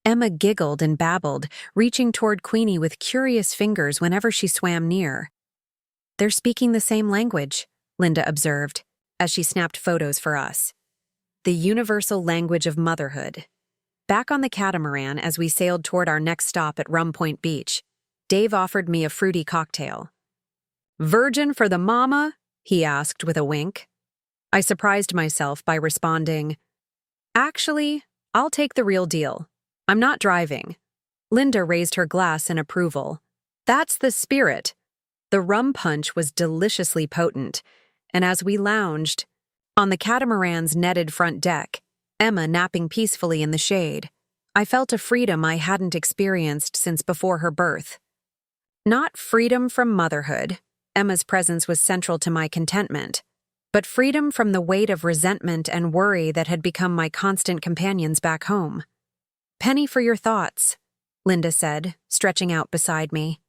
Emma giggled and babbled, reaching toward Queenie with curious fingers whenever she swam near. "They're speaking the same language," Linda observed, as she snapped photos for us. The universal language of motherhood. Back on the catamaran as we sailed toward our next stop at Rum Point Beach, Dave offered me a fruity cocktail. "Virgin for the mama?" he asked with a wink. I surprised myself by responding, "Actually, I'll take the real deal. I'm not driving." Linda raised her glass in approval. "That's the spirit." The rum punch was deliciously potent, and as we lounged on the catamaran's netted front deck, Emma napping peacefully in the shade, I felt a freedom I hadn't experienced since before her birth. Not freedom from motherhood, Emma's presence was central to my contentment, but freedom from the weight of resentment and worry that had become my constant companions back home. "Penny for your thoughts," Linda said, stretching out beside me.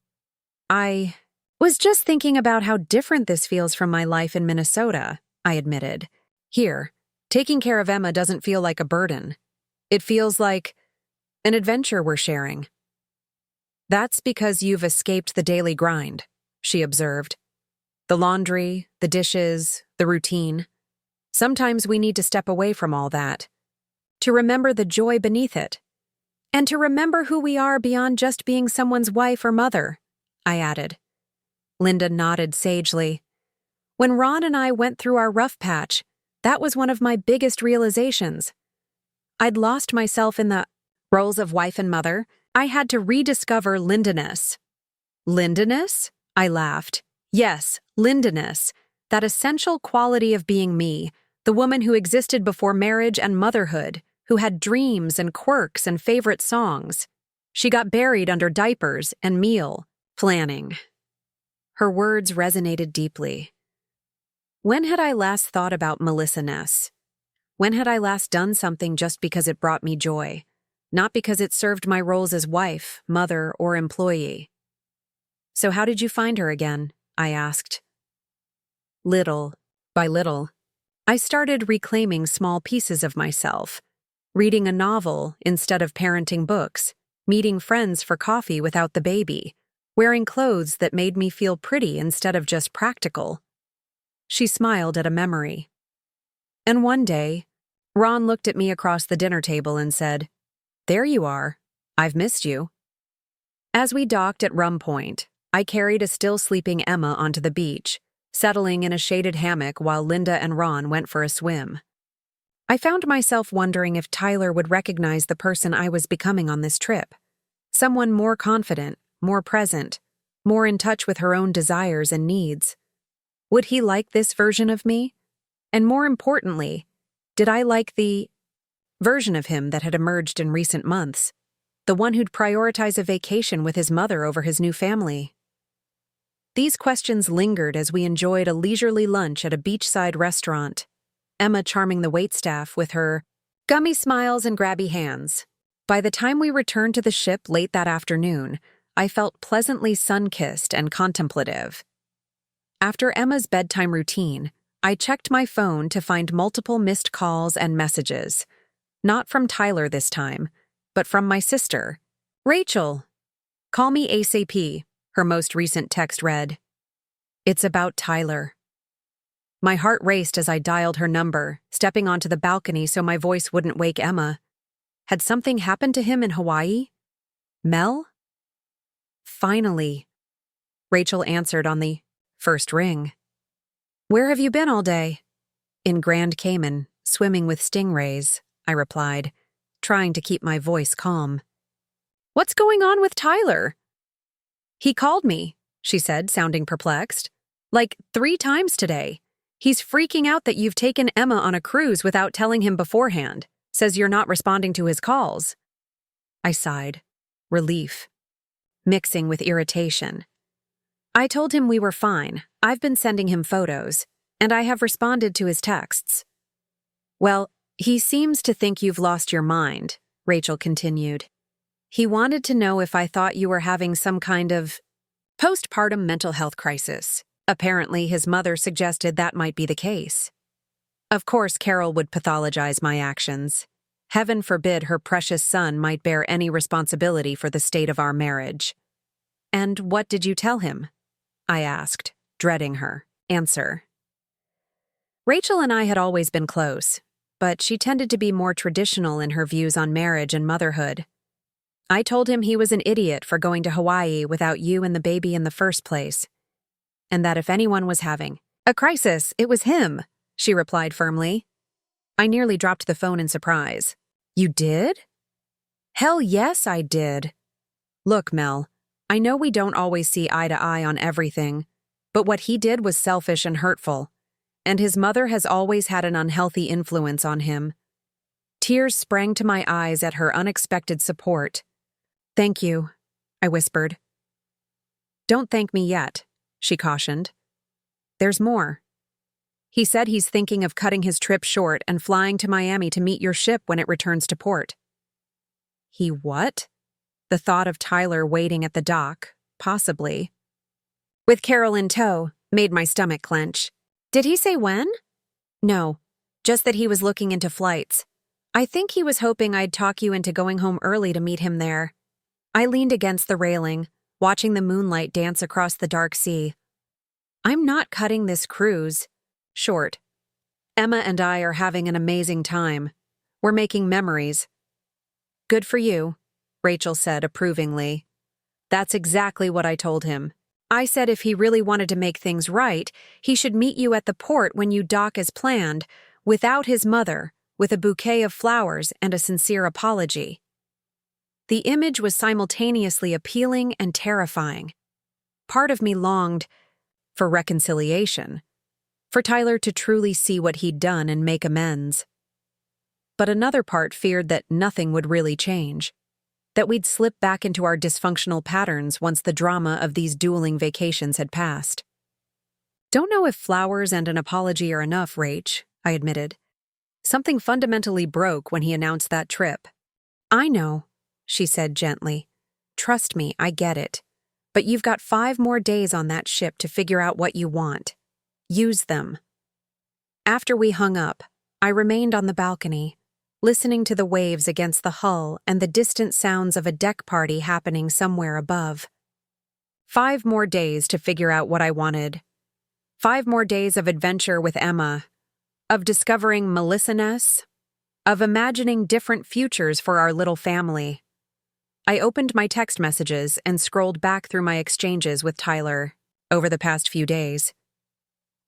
"I was just thinking about how different this feels from my life in Minnesota," I admitted. "Here, taking care of Emma doesn't feel like a burden. It feels like an adventure we're sharing." "That's because you've escaped the daily grind," she observed. "The laundry, the dishes, the routine. Sometimes we need to step away from all that, to remember the joy beneath it. And to remember who we are beyond just being someone's wife or mother," I added. Linda nodded sagely. "When Ron and I went through our rough patch, that was one of my biggest realizations. I'd lost myself in the roles of wife and mother. I had to rediscover Linda-ness." "Linda-ness?" I laughed. "Yes, Linda-ness. That essential quality of being me, the woman who existed before marriage and motherhood, who had dreams and quirks and favorite songs. She got buried under diapers and meal planning." Her words resonated deeply. When had I last thought about Melissa Ness? When had I last done something just because it brought me joy, not because it served my roles as wife, mother, or employee? "So how did you find her again?" I asked. Little by little, I started reclaiming small pieces of myself, reading a novel instead of parenting books, meeting friends for coffee without the baby, wearing clothes that made me feel pretty instead of just practical, She smiled at a memory. And one day, Ron looked at me across the dinner table and said, "There you are. I've missed you." As we docked at Rum Point, I carried a still sleeping Emma onto the beach, settling in a shaded hammock while Linda and Ron went for a swim. I found myself wondering if Tyler would recognize the person I was becoming on this trip. Someone more confident, more present, more in touch with her own desires and needs. Would he like this version of me? And more importantly, did I like the version of him that had emerged in recent months? The one who'd prioritize a vacation with his mother over his new family? These questions lingered as we enjoyed a leisurely lunch at a beachside restaurant, Emma charming the waitstaff with her gummy smiles and grabby hands. By the time we returned to the ship late that afternoon, I felt pleasantly sun-kissed and contemplative. After Emma's bedtime routine, I checked my phone to find multiple missed calls and messages. Not from Tyler this time, but from my sister. "Rachel, call me ASAP," her most recent text read. "It's about Tyler." My heart raced as I dialed her number, stepping onto the balcony so my voice wouldn't wake Emma. Had something happened to him in Hawaii? Mel? Finally, Rachel answered on the first ring. "Where have you been all day?" "In Grand Cayman, swimming with stingrays," I replied, trying to keep my voice calm. "What's going on with Tyler?" "He called me," she said, sounding perplexed. "Like 3 times today. He's freaking out that you've taken Emma on a cruise without telling him beforehand. Says you're not responding to his calls." I sighed, relief, mixing with irritation. "I told him we were fine. I've been sending him photos, and I have responded to his texts." "Well, he seems to think you've lost your mind," Rachel continued. "He wanted to know if I thought you were having some kind of postpartum mental health crisis. Apparently, his mother suggested that might be the case. Of course, Carol would pathologize my actions. Heaven forbid her precious son might bear any responsibility for the state of our marriage." "And what did you tell him?" I asked, dreading her answer. Rachel and I had always been close, but she tended to be more traditional in her views on marriage and motherhood. I told him he was an idiot for going to Hawaii without you and the baby in the first place, and that if anyone was having a crisis, it was him, she replied firmly. I nearly dropped the phone in surprise. "You did?" "Hell yes, I did." "Look, Mel, I know we don't always see eye to eye on everything, but what he did was selfish and hurtful, and his mother has always had an unhealthy influence on him." Tears sprang to my eyes at her unexpected support. "Thank you," I whispered. "Don't thank me yet," she cautioned. "There's more. He said he's thinking of cutting his trip short and flying to Miami to meet your ship when it returns to port." "He what?" The thought of Tyler waiting at the dock, possibly, with Carol in tow, made my stomach clench. "Did he say when?" "No, just that he was looking into flights. I think he was hoping I'd talk you into going home early to meet him there." I leaned against the railing, watching the moonlight dance across the dark sea. "I'm not cutting this cruise short. Emma and I are having an amazing time. We're making memories." "Good for you," Rachel said approvingly. "That's exactly what I told him. I said if he really wanted to make things right, he should meet you at the port when you dock as planned, without his mother, with a bouquet of flowers and a sincere apology." The image was simultaneously appealing and terrifying. Part of me longed for reconciliation, for Tyler to truly see what he'd done and make amends. But another part feared that nothing would really change, that we'd slip back into our dysfunctional patterns once the drama of these dueling vacations had passed. "Don't know if flowers and an apology are enough, Rach," I admitted. "Something fundamentally broke when he announced that trip." "I know," she said gently. "Trust me, I get it. But you've got 5 more days on that ship to figure out what you want. Use them." After we hung up, I remained on the balcony, listening to the waves against the hull and the distant sounds of a deck party happening somewhere above. 5 more days to figure out what I wanted. 5 more days of adventure with Emma, of discovering Melissa-ness, of imagining different futures for our little family. I opened my text messages and scrolled back through my exchanges with Tyler over the past few days.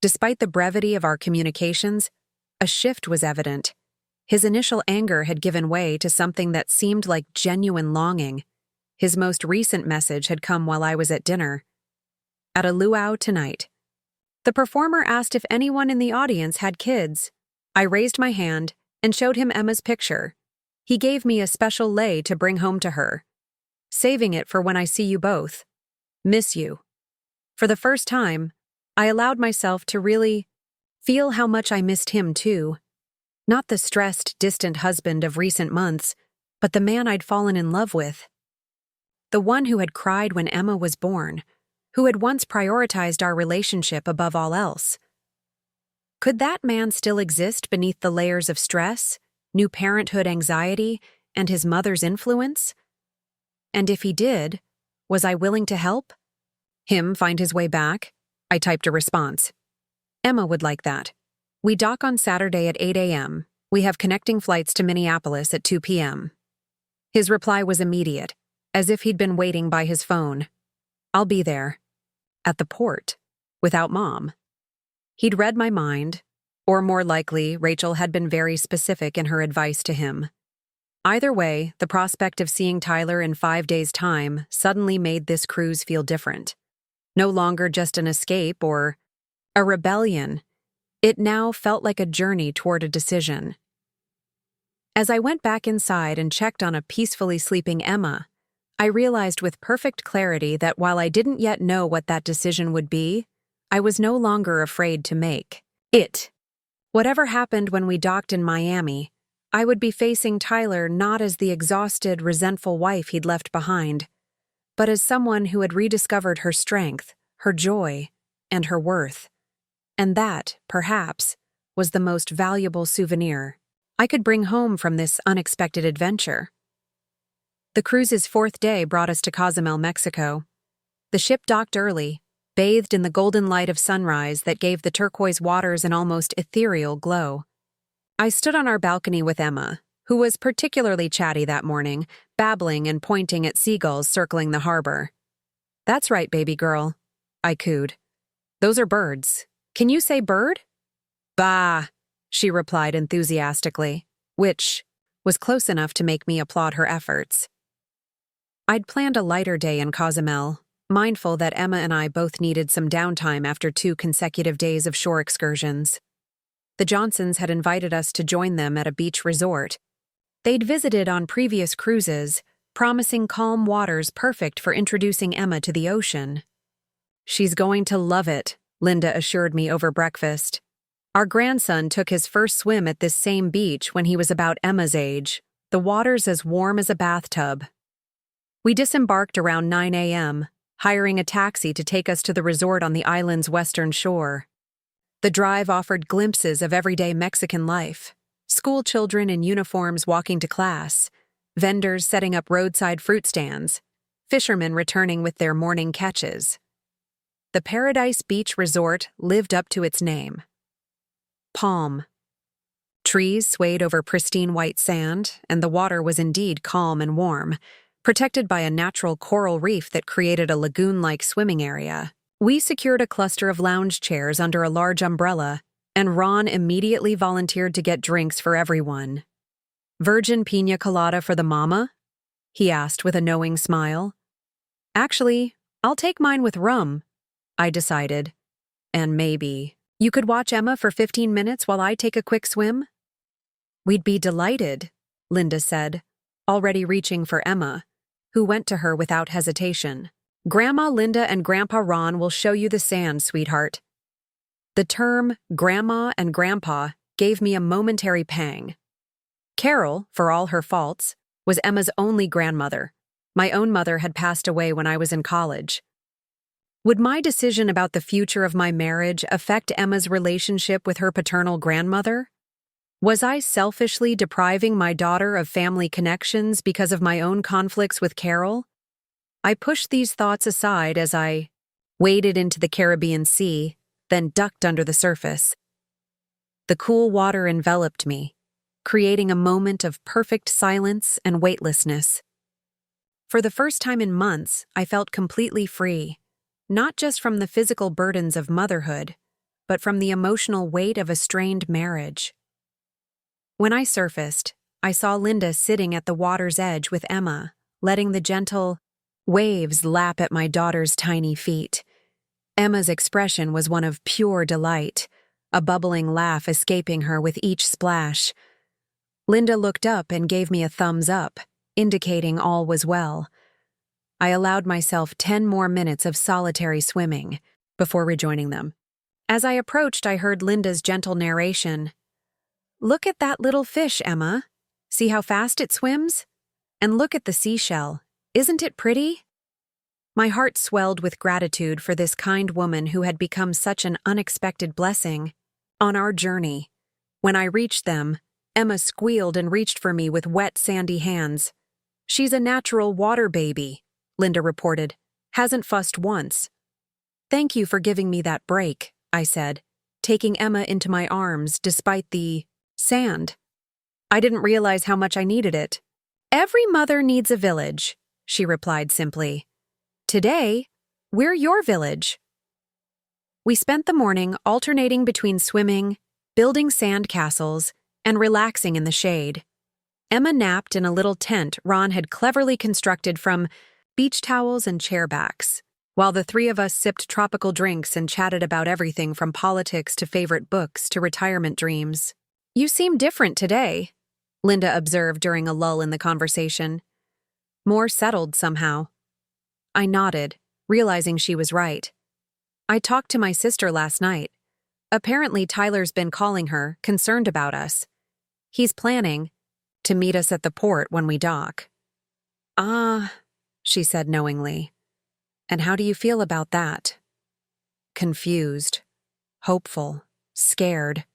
Despite the brevity of our communications, a shift was evident. His initial anger had given way to something that seemed like genuine longing. His most recent message had come while I was at dinner. At a luau tonight. The performer asked if anyone in the audience had kids. I raised my hand and showed him Emma's picture. He gave me a special lei to bring home to her. Saving it for when I see you both. Miss you. For the first time, I allowed myself to really feel how much I missed him too. Not the stressed, distant husband of recent months, but the man I'd fallen in love with. The one who had cried when Emma was born, who had once prioritized our relationship above all else. Could that man still exist beneath the layers of stress, new parenthood anxiety, and his mother's influence? And if he did, was I willing to help? Him find his way back? I typed a response. Emma would like that. We dock on Saturday at 8 a.m. We have connecting flights to Minneapolis at 2 p.m. His reply was immediate, as if he'd been waiting by his phone. I'll be there. At the port. Without Mom. He'd read my mind, or more likely, Rachel had been very specific in her advice to him. Either way, the prospect of seeing Tyler in 5 days' time suddenly made this cruise feel different. No longer just an escape or a rebellion. It now felt like a journey toward a decision. As I went back inside and checked on a peacefully sleeping Emma, I realized with perfect clarity that while I didn't yet know what that decision would be, I was no longer afraid to make it. Whatever happened when we docked in Miami, I would be facing Tyler not as the exhausted, resentful wife he'd left behind, but as someone who had rediscovered her strength, her joy, and her worth. And that, perhaps, was the most valuable souvenir I could bring home from this unexpected adventure. The cruise's 4th day brought us to Cozumel, Mexico. The ship docked early, bathed in the golden light of sunrise that gave the turquoise waters an almost ethereal glow. I stood on our balcony with Emma, who was particularly chatty that morning, babbling and pointing at seagulls circling the harbor. That's right, baby girl, I cooed. Those are birds. Can you say bird? Bah, she replied enthusiastically, which was close enough to make me applaud her efforts. I'd planned a lighter day in Cozumel, mindful that Emma and I both needed some downtime after 2 consecutive days of shore excursions. The Johnsons had invited us to join them at a beach resort. They'd visited on previous cruises, promising calm waters perfect for introducing Emma to the ocean. She's going to love it, Linda assured me over breakfast. Our grandson took his first swim at this same beach when he was about Emma's age, the waters as warm as a bathtub. We disembarked around 9 a.m., hiring a taxi to take us to the resort on the island's western shore. The drive offered glimpses of everyday Mexican life, school children in uniforms walking to class, vendors setting up roadside fruit stands, fishermen returning with their morning catches. The Paradise Beach Resort lived up to its name. Palm. Trees swayed over pristine white sand, and the water was indeed calm and warm, protected by a natural coral reef that created a lagoon-like swimming area. We secured a cluster of lounge chairs under a large umbrella, and Ron immediately volunteered to get drinks for everyone. Virgin piña colada for the mama? He asked with a knowing smile. Actually, I'll take mine with rum, I decided. And maybe you could watch Emma for 15 minutes while I take a quick swim? We'd be delighted, Linda said, already reaching for Emma, who went to her without hesitation. Grandma Linda and Grandpa Ron will show you the sand, sweetheart. The term Grandma and Grandpa gave me a momentary pang. Carol, for all her faults, was Emma's only grandmother. My own mother had passed away when I was in college. Would my decision about the future of my marriage affect Emma's relationship with her paternal grandmother? Was I selfishly depriving my daughter of family connections because of my own conflicts with Carol? I pushed these thoughts aside as I waded into the Caribbean Sea, then ducked under the surface. The cool water enveloped me, creating a moment of perfect silence and weightlessness. For the first time in months, I felt completely free, not just from the physical burdens of motherhood, but from the emotional weight of a strained marriage. When I surfaced, I saw Linda sitting at the water's edge with Emma, letting the gentle waves lap at my daughter's tiny feet. Emma's expression was one of pure delight, a bubbling laugh escaping her with each splash. Linda looked up and gave me a thumbs up, indicating all was well. I allowed myself 10 more minutes of solitary swimming before rejoining them. As I approached, I heard Linda's gentle narration. "Look at that little fish, Emma. See how fast it swims? And look at the seashell. Isn't it pretty?" My heart swelled with gratitude for this kind woman who had become such an unexpected blessing. On our journey, when I reached them, Emma squealed and reached for me with wet, sandy hands. "She's a natural water baby," Linda reported. "Hasn't fussed once." "Thank you for giving me that break," I said, taking Emma into my arms despite the sand. I didn't realize how much I needed it. "Every mother needs a village," she replied simply. "Today, we're your village." We spent the morning alternating between swimming, building sand castles, and relaxing in the shade. Emma napped in a little tent Ron had cleverly constructed from beach towels and chairbacks, while the three of us sipped tropical drinks and chatted about everything from politics to favorite books to retirement dreams. "You seem different today," Linda observed during a lull in the conversation. "More settled somehow." I nodded, realizing she was right. "I talked to my sister last night. Apparently Tyler's been calling her, concerned about us. He's planning to meet us at the port when we dock." "Ah," she said knowingly. "And how do you feel about that?" "Confused, hopeful, scared."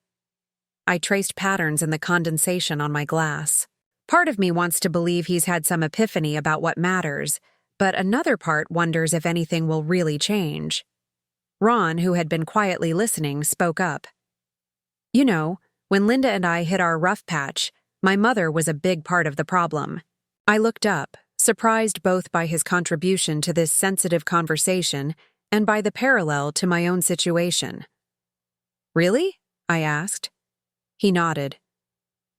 I traced patterns in the condensation on my glass. Part of me wants to believe he's had some epiphany about what matters, but another part wonders if anything will really change. Ron, who had been quietly listening, spoke up. "You know, when Linda and I hit our rough patch, my mother was a big part of the problem." I looked up, surprised both by his contribution to this sensitive conversation and by the parallel to my own situation. "Really?" I asked. He nodded.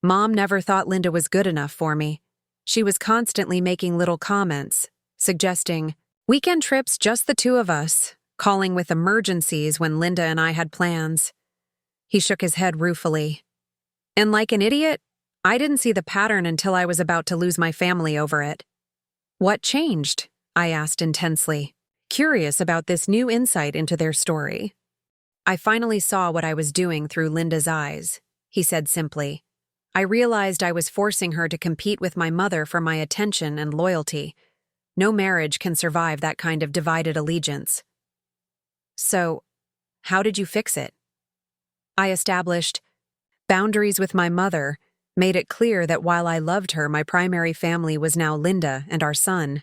"Mom never thought Linda was good enough for me. She was constantly making little comments, suggesting weekend trips just the two of us, calling with emergencies when Linda and I had plans." He shook his head ruefully. "And like an idiot, I didn't see the pattern until I was about to lose my family over it." "What changed?" I asked intensely, curious about this new insight into their story. "I finally saw what I was doing through Linda's eyes," he said simply. "I realized I was forcing her to compete with my mother for my attention and loyalty. No marriage can survive that kind of divided allegiance." "So, how did you fix it?" "I established boundaries with my mother, made it clear that while I loved her, my primary family was now Linda and our son."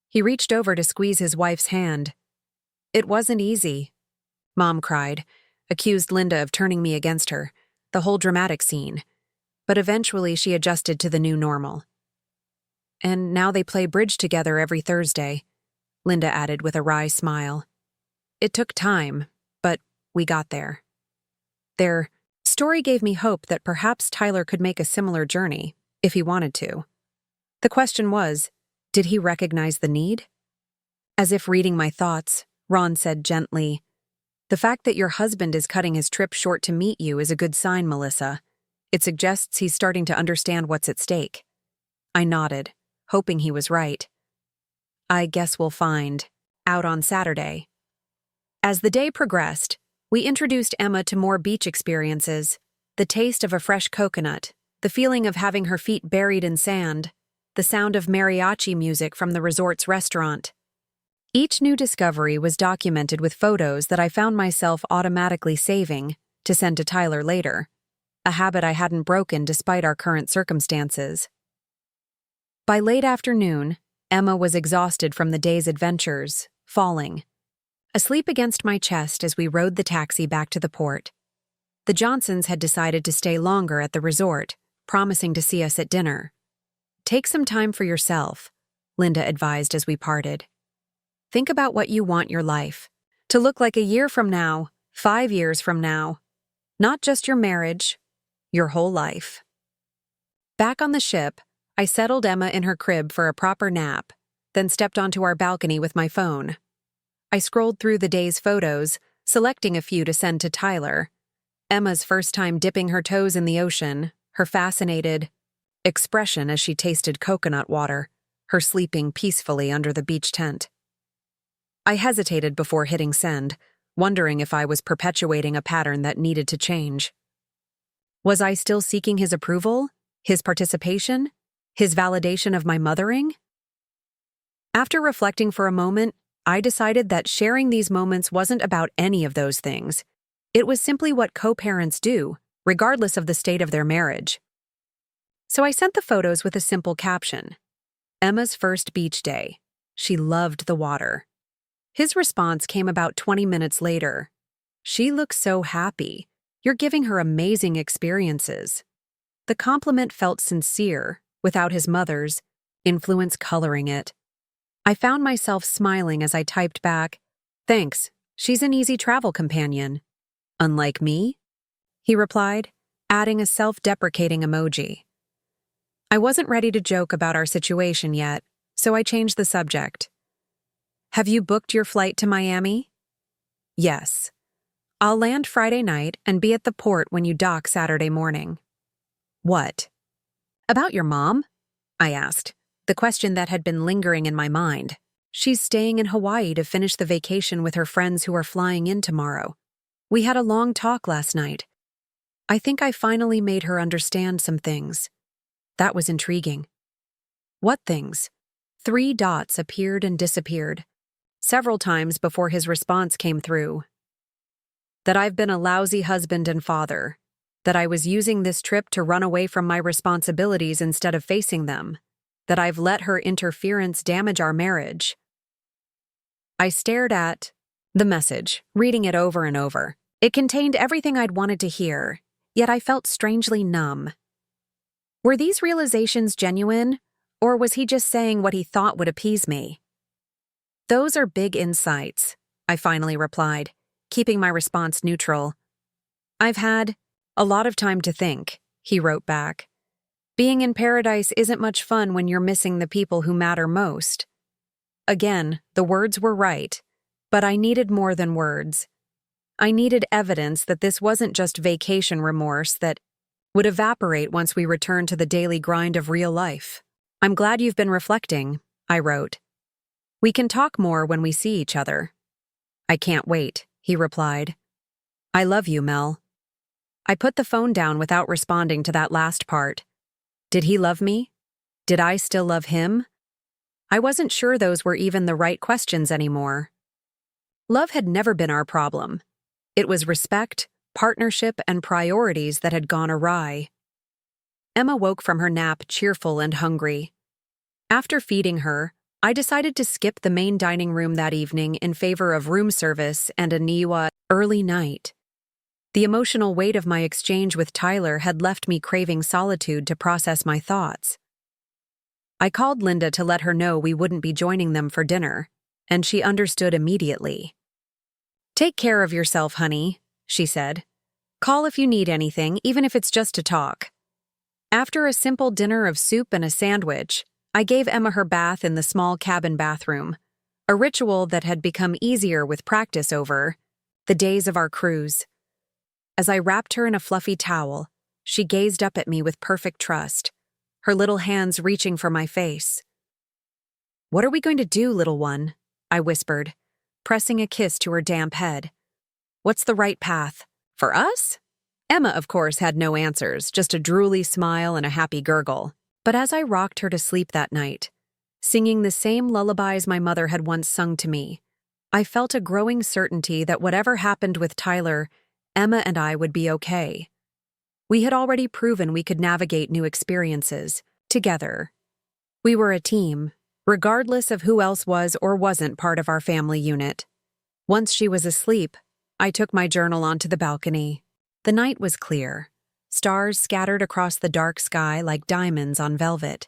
He reached over to squeeze his wife's hand. "It wasn't easy," Mom cried, accused Linda of turning me against her, the whole dramatic scene. But eventually she adjusted to the new normal. "And now they play bridge together every Thursday," Linda added with a wry smile. "It took time, but we got there." Their story gave me hope that perhaps Tyler could make a similar journey, if he wanted to. The question was, did he recognize the need? As if reading my thoughts, Ron said gently, "The fact that your husband is cutting his trip short to meet you is a good sign, Melissa. It suggests he's starting to understand what's at stake." I nodded, hoping he was right. "I guess we'll find out on Saturday." As the day progressed, we introduced Emma to more beach experiences, the taste of a fresh coconut, the feeling of having her feet buried in sand, the sound of mariachi music from the resort's restaurant. Each new discovery was documented with photos that I found myself automatically saving to send to Tyler later, a habit I hadn't broken despite our current circumstances. By late afternoon, Emma was exhausted from the day's adventures, falling. asleep against my chest as we rode the taxi back to the port. The Johnsons had decided to stay longer at the resort, promising to see us at dinner. "Take some time for yourself," Linda advised as we parted. "Think about what you want your life to look like a year from now, 5 years from now. Not just your marriage, your whole life." Back on the ship, I settled Emma in her crib for a proper nap, then stepped onto our balcony with my phone. I scrolled through the day's photos, selecting a few to send to Tyler. Emma's first time dipping her toes in the ocean, her fascinated expression as she tasted coconut water, her sleeping peacefully under the beach tent. I hesitated before hitting send, wondering if I was perpetuating a pattern that needed to change. Was I still seeking his approval, his participation, his validation of my mothering? After reflecting for a moment, I decided that sharing these moments wasn't about any of those things. It was simply what co-parents do, regardless of the state of their marriage. So I sent the photos with a simple caption: "Emma's first beach day. She loved the water." His response came about 20 minutes later. "She looks so happy. You're giving her amazing experiences." The compliment felt sincere, without his mother's influence coloring it. I found myself smiling as I typed back, "Thanks, she's an easy travel companion." "Unlike me?" he replied, adding a self-deprecating emoji. I wasn't ready to joke about our situation yet, so I changed the subject. "Have you booked your flight to Miami?" "Yes. I'll land Friday night and be at the port when you dock Saturday morning." "What?" "About your mom?" I asked, the question that had been lingering in my mind. "She's staying in Hawaii to finish the vacation with her friends who are flying in tomorrow. We had a long talk last night. I think I finally made her understand some things." That was intriguing. "What things?" 3 dots appeared and disappeared, several times before his response came through. "That I've been a lousy husband and father. That I was using this trip to run away from my responsibilities instead of facing them. That I've let her interference damage our marriage." I stared at the message, reading it over and over. It contained everything I'd wanted to hear, yet I felt strangely numb. Were these realizations genuine, or was he just saying what he thought would appease me? "Those are big insights," I finally replied, keeping my response neutral. "I've had a lot of time to think," he wrote back. "Being in paradise isn't much fun when you're missing the people who matter most." Again, the words were right, but I needed more than words. I needed evidence that this wasn't just vacation remorse that would evaporate once we returned to the daily grind of real life. "I'm glad you've been reflecting," I wrote. "We can talk more when we see each other." "I can't wait," he replied. "I love you, Mel." I put the phone down without responding to that last part. Did he love me? Did I still love him? I wasn't sure those were even the right questions anymore. Love had never been our problem. It was respect, partnership, and priorities that had gone awry. Emma woke from her nap cheerful and hungry. After feeding her, I decided to skip the main dining room that evening in favor of room service and a Niwa early night. The emotional weight of my exchange with Tyler had left me craving solitude to process my thoughts. I called Linda to let her know we wouldn't be joining them for dinner, and she understood immediately. "Take care of yourself, honey," she said. "Call if you need anything, even if it's just to talk." After a simple dinner of soup and a sandwich, I gave Emma her bath in the small cabin bathroom, a ritual that had become easier with practice over the days of our cruise. As I wrapped her in a fluffy towel, she gazed up at me with perfect trust, her little hands reaching for my face. "What are we going to do, little one?" I whispered, pressing a kiss to her damp head. "What's the right path? For us?" Emma, of course, had no answers, just a drooly smile and a happy gurgle. But as I rocked her to sleep that night, singing the same lullabies my mother had once sung to me, I felt a growing certainty that whatever happened with Tyler, Emma and I would be okay. We had already proven we could navigate new experiences together. We were a team, regardless of who else was or wasn't part of our family unit. Once she was asleep, I took my journal onto the balcony. The night was clear, stars scattered across the dark sky like diamonds on velvet.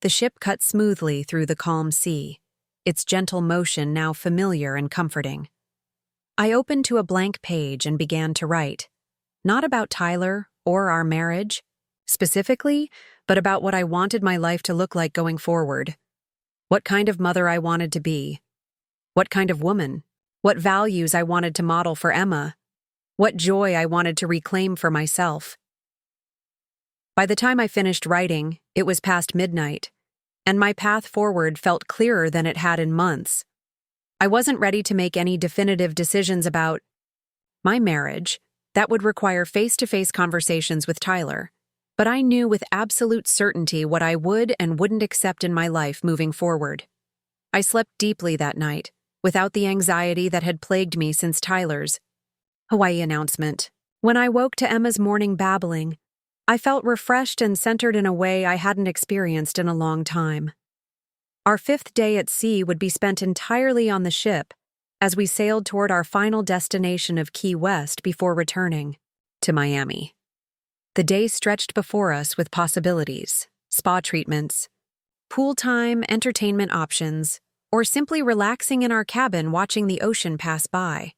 The ship cut smoothly through the calm sea, its gentle motion now familiar and comforting. I opened to a blank page and began to write, not about Tyler or our marriage, specifically, but about what I wanted my life to look like going forward. What kind of mother I wanted to be. What kind of woman. What values I wanted to model for Emma. What joy I wanted to reclaim for myself. By the time I finished writing, it was past midnight, and my path forward felt clearer than it had in months. I wasn't ready to make any definitive decisions about my marriage. That would require face-to-face conversations with Tyler, but I knew with absolute certainty what I would and wouldn't accept in my life moving forward. I slept deeply that night, without the anxiety that had plagued me since Tyler's Hawaii announcement. When I woke to Emma's morning babbling, I felt refreshed and centered in a way I hadn't experienced in a long time. Our 5th day at sea would be spent entirely on the ship as we sailed toward our final destination of Key West before returning to Miami. The day stretched before us with possibilities, spa treatments, pool time, entertainment options, or simply relaxing in our cabin watching the ocean pass by.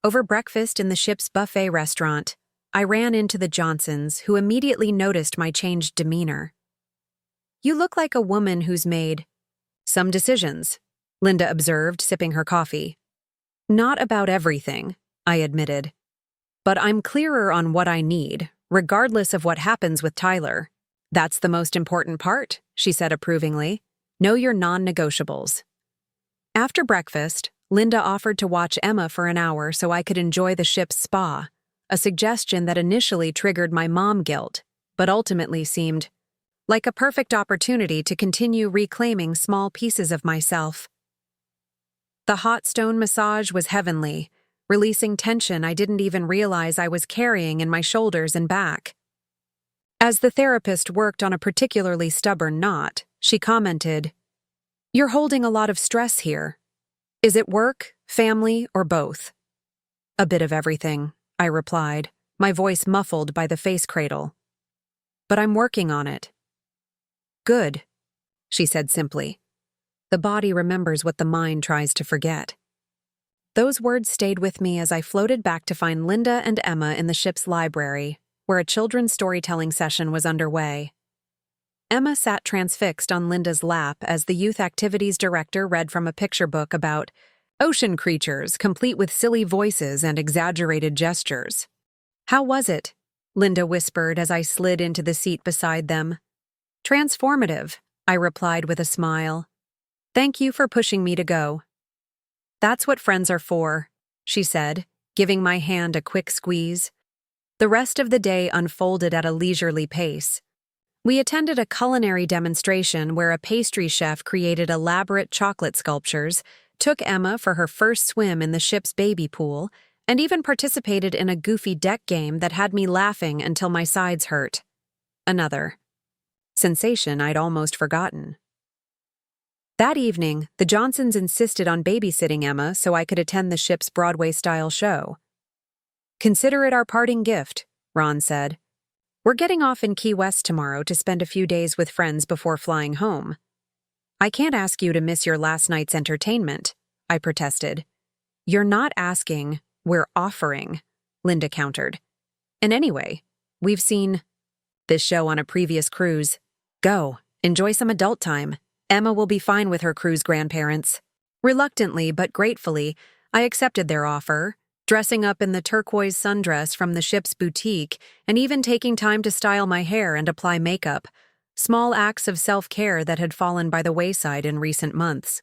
Over breakfast in the ship's buffet restaurant, I ran into the Johnsons, who immediately noticed my changed demeanor. "You look like a woman who's made some decisions," Linda observed, sipping her coffee. "Not about everything," I admitted. "But I'm clearer on what I need, regardless of what happens with Tyler." "That's the most important part," she said approvingly. "Know your non-negotiables." After breakfast, Linda offered to watch Emma for an hour so I could enjoy the ship's spa, a suggestion that initially triggered my mom guilt, but ultimately seemed like a perfect opportunity to continue reclaiming small pieces of myself. The hot stone massage was heavenly, releasing tension I didn't even realize I was carrying in my shoulders and back. As the therapist worked on a particularly stubborn knot, she commented, "You're holding a lot of stress here. Is it work, family, or both?" "A bit of everything," I replied, my voice muffled by the face cradle. "But I'm working on it." "Good," she said simply. "The body remembers what the mind tries to forget." Those words stayed with me as I floated back to find Linda and Emma in the ship's library, where a children's storytelling session was underway. Emma sat transfixed on Linda's lap as the youth activities director read from a picture book about ocean creatures, complete with silly voices and exaggerated gestures. "How was it?" Linda whispered as I slid into the seat beside them. "Transformative," I replied with a smile. "Thank you for pushing me to go." "That's what friends are for," she said, giving my hand a quick squeeze. The rest of the day unfolded at a leisurely pace. We attended a culinary demonstration where a pastry chef created elaborate chocolate sculptures, took Emma for her first swim in the ship's baby pool, and even participated in a goofy deck game that had me laughing until my sides hurt. Another sensation I'd almost forgotten. That evening, the Johnsons insisted on babysitting Emma so I could attend the ship's Broadway-style show. "Consider it our parting gift," Ron said. "We're getting off in Key West tomorrow to spend a few days with friends before flying home." "I can't ask you to miss your last night's entertainment," I protested. "You're not asking, we're offering," Linda countered. "And anyway, we've seen this show on a previous cruise. Go, enjoy some adult time. Emma will be fine with her cruise grandparents." Reluctantly but gratefully, I accepted their offer, dressing up in the turquoise sundress from the ship's boutique and even taking time to style my hair and apply makeup, small acts of self-care that had fallen by the wayside in recent months.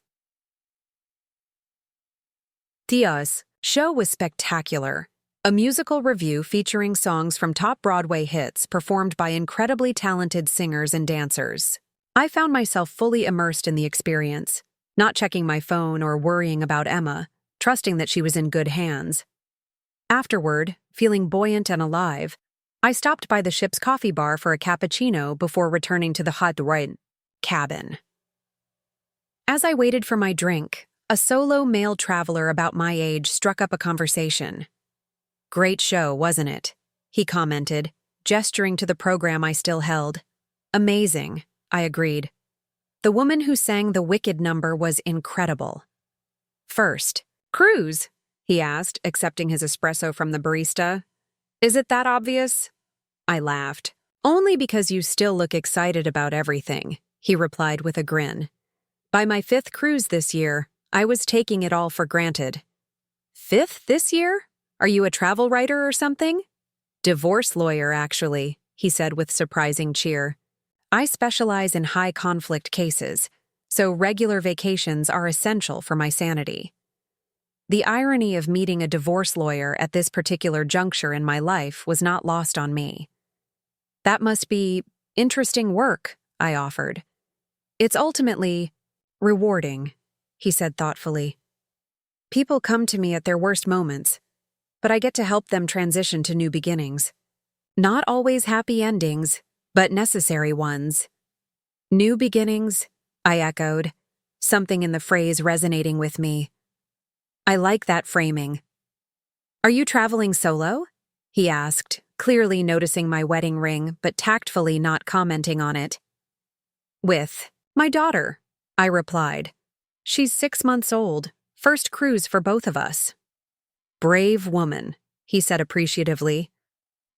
Tia's show was spectacular. A musical revue featuring songs from top Broadway hits performed by incredibly talented singers and dancers. I found myself fully immersed in the experience, not checking my phone or worrying about Emma, trusting that she was in good hands. Afterward, feeling buoyant and alive, I stopped by the ship's coffee bar for a cappuccino before returning to the hot cabin. As I waited for my drink, A solo male traveler about my age struck up a conversation. "Great show, wasn't it?" he commented, gesturing to the program I still held. "Amazing," I agreed. The woman who sang the Wicked number was incredible. "First, cruise?" he asked, accepting his espresso from the barista. "Is it that obvious?" I laughed. "Only because you still look excited about everything," he replied with a grin. "By my 5th cruise this year, I was taking it all for granted." "5th this year? Are you a travel writer or something?" "Divorce lawyer, actually," he said with surprising cheer. "I specialize in high-conflict cases, so regular vacations are essential for my sanity." The irony of meeting a divorce lawyer at this particular juncture in my life was not lost on me. "That must be interesting work," I offered. "It's ultimately rewarding," he said thoughtfully. "People come to me at their worst moments, but I get to help them transition to new beginnings. Not always happy endings, but necessary ones." "New beginnings?" I echoed, something in the phrase resonating with me. "I like that framing." "Are you traveling solo?" he asked, clearly noticing my wedding ring, but tactfully not commenting on it. "With my daughter," I replied. "She's 6 months old, first cruise for both of us." "Brave woman," he said appreciatively.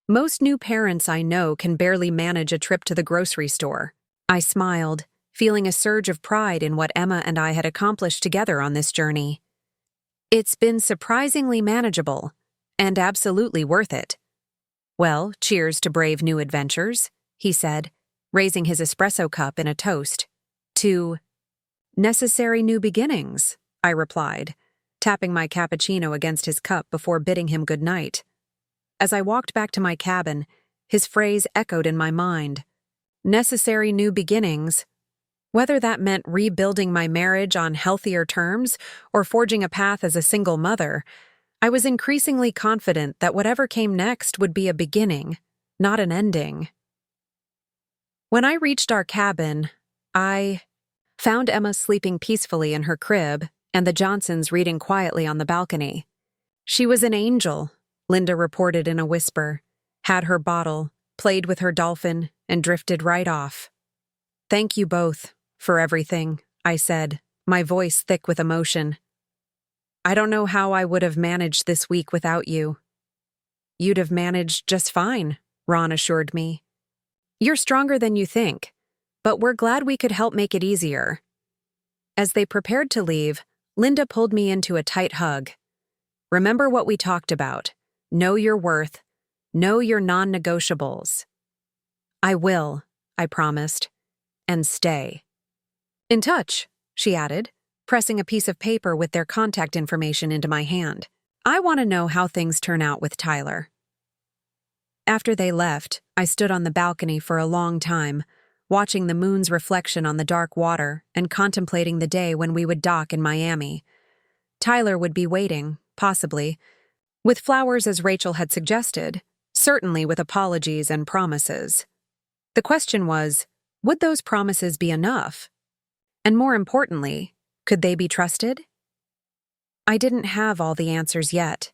"Most new parents I know can barely manage a trip to the grocery store." I smiled, feeling a surge of pride in what Emma and I had accomplished together on this journey. "It's been surprisingly manageable, and absolutely worth it." "Well, cheers to brave new adventures," he said, raising his espresso cup in a toast. "To necessary new beginnings," I replied, tapping my cappuccino against his cup before bidding him good night. As I walked back to my cabin, his phrase echoed in my mind. Necessary new beginnings. Whether that meant rebuilding my marriage on healthier terms or forging a path as a single mother, I was increasingly confident that whatever came next would be a beginning, not an ending. When I reached our cabin, I found Emma sleeping peacefully in her crib and the Johnsons reading quietly on the balcony. "She was an angel," Linda reported in a whisper, had her bottle, played with her dolphin, and drifted right off. "Thank you both for everything," I said, my voice thick with emotion. "I don't know how I would have managed this week without you." "You'd have managed just fine," Ron assured me. "You're stronger than you think, but we're glad we could help make it easier." As they prepared to leave, Linda pulled me into a tight hug. "Remember what we talked about. Know your worth. Know your non-negotiables." "I will," I promised. "And stay." "In touch," she added, pressing a piece of paper with their contact information into my hand. "I want to know how things turn out with Tyler." After they left, I stood on the balcony for a long time, watching the moon's reflection on the dark water and contemplating the day when we would dock in Miami. Tyler would be waiting, possibly, with flowers as Rachel had suggested, certainly with apologies and promises. The question was, would those promises be enough? And more importantly, could they be trusted? I didn't have all the answers yet,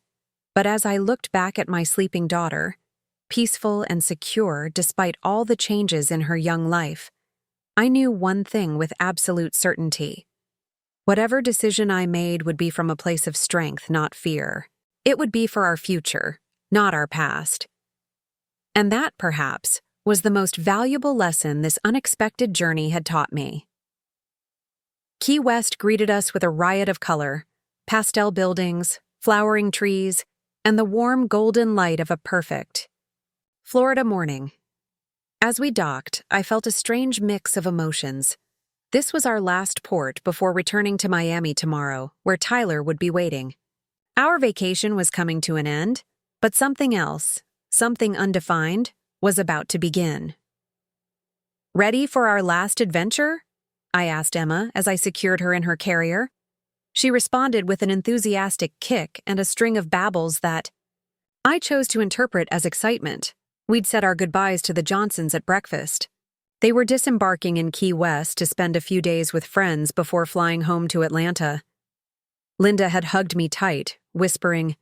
but as I looked back at my sleeping daughter, peaceful and secure despite all the changes in her young life, I knew one thing with absolute certainty. Whatever decision I made would be from a place of strength, not fear. It would be for our future, not our past. And that, perhaps, was the most valuable lesson this unexpected journey had taught me. Key West greeted us with a riot of color, pastel buildings, flowering trees, and the warm golden light of a perfect Florida morning. As we docked, I felt a strange mix of emotions. This was our last port before returning to Miami tomorrow, where Tyler would be waiting. Our vacation was coming to an end, but something else, something undefined, was about to begin. "Ready for our last adventure?" I asked Emma as I secured her in her carrier. She responded with an enthusiastic kick and a string of babbles that I chose to interpret as excitement. We'd said our goodbyes to the Johnsons at breakfast. They were disembarking in Key West to spend a few days with friends before flying home to Atlanta. Linda had hugged me tight, whispering,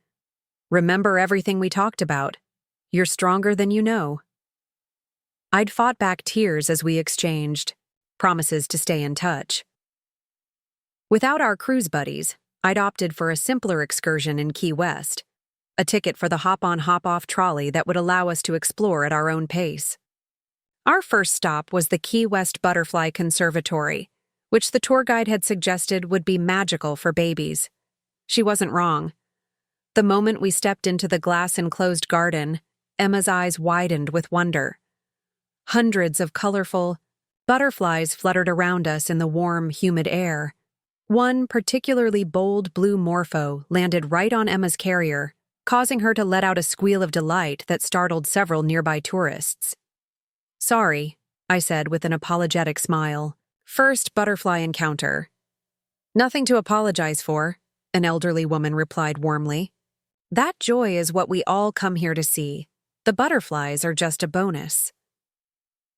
"Remember everything we talked about. You're stronger than you know." I'd fought back tears as we exchanged promises to stay in touch. Without our cruise buddies, I'd opted for a simpler excursion in Key West, a ticket for the hop-on hop-off trolley that would allow us to explore at our own pace. Our first stop was the Key West Butterfly Conservatory, which the tour guide had suggested would be magical for babies. She wasn't wrong. The moment we stepped into the glass-enclosed garden, Emma's eyes widened with wonder. Hundreds of colorful butterflies fluttered around us in the warm, humid air. One particularly bold blue morpho landed right on Emma's carrier, causing her to let out a squeal of delight that startled several nearby tourists. "Sorry," I said with an apologetic smile. "First butterfly encounter." "Nothing to apologize for," an elderly woman replied warmly. "That joy is what we all come here to see. The butterflies are just a bonus."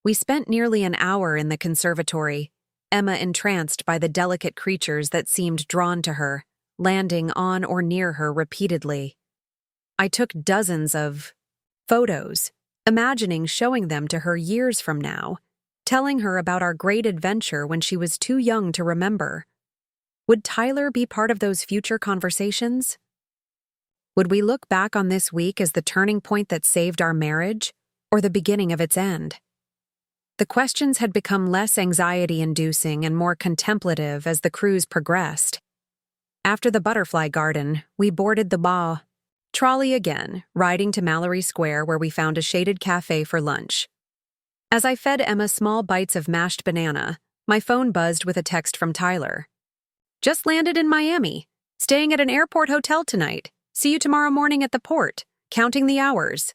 We spent nearly an hour in the conservatory, Emma entranced by the delicate creatures that seemed drawn to her, landing on or near her repeatedly. I took dozens of photos, imagining showing them to her years from now, telling her about our great adventure when she was too young to remember. Would Tyler be part of those future conversations? Would we look back on this week as the turning point that saved our marriage, or the beginning of its end? The questions had become less anxiety-inducing and more contemplative as the cruise progressed. After the butterfly garden, we boarded the trolley again, riding to Mallory Square where we found a shaded cafe for lunch. As I fed Emma small bites of mashed banana, my phone buzzed with a text from Tyler. "Just landed in Miami. Staying at an airport hotel tonight. See you tomorrow morning at the port. Counting the hours."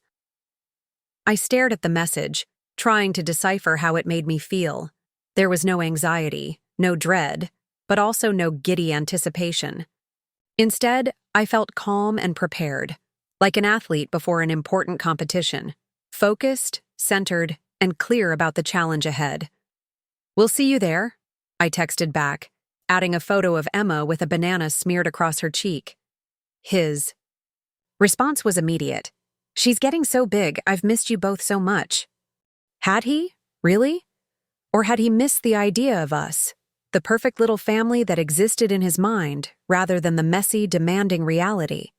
I stared at the message, trying to decipher how it made me feel. There was no anxiety, no dread, but also no giddy anticipation. Instead, I felt calm and prepared, like an athlete before an important competition, focused, centered, and clear about the challenge ahead. "We'll see you there," I texted back, adding a photo of Emma with a banana smeared across her cheek. His response was immediate. "She's getting so big, I've missed you both so much." Had he? Really? Or had he missed the idea of us, the perfect little family that existed in his mind, rather than the messy, demanding reality?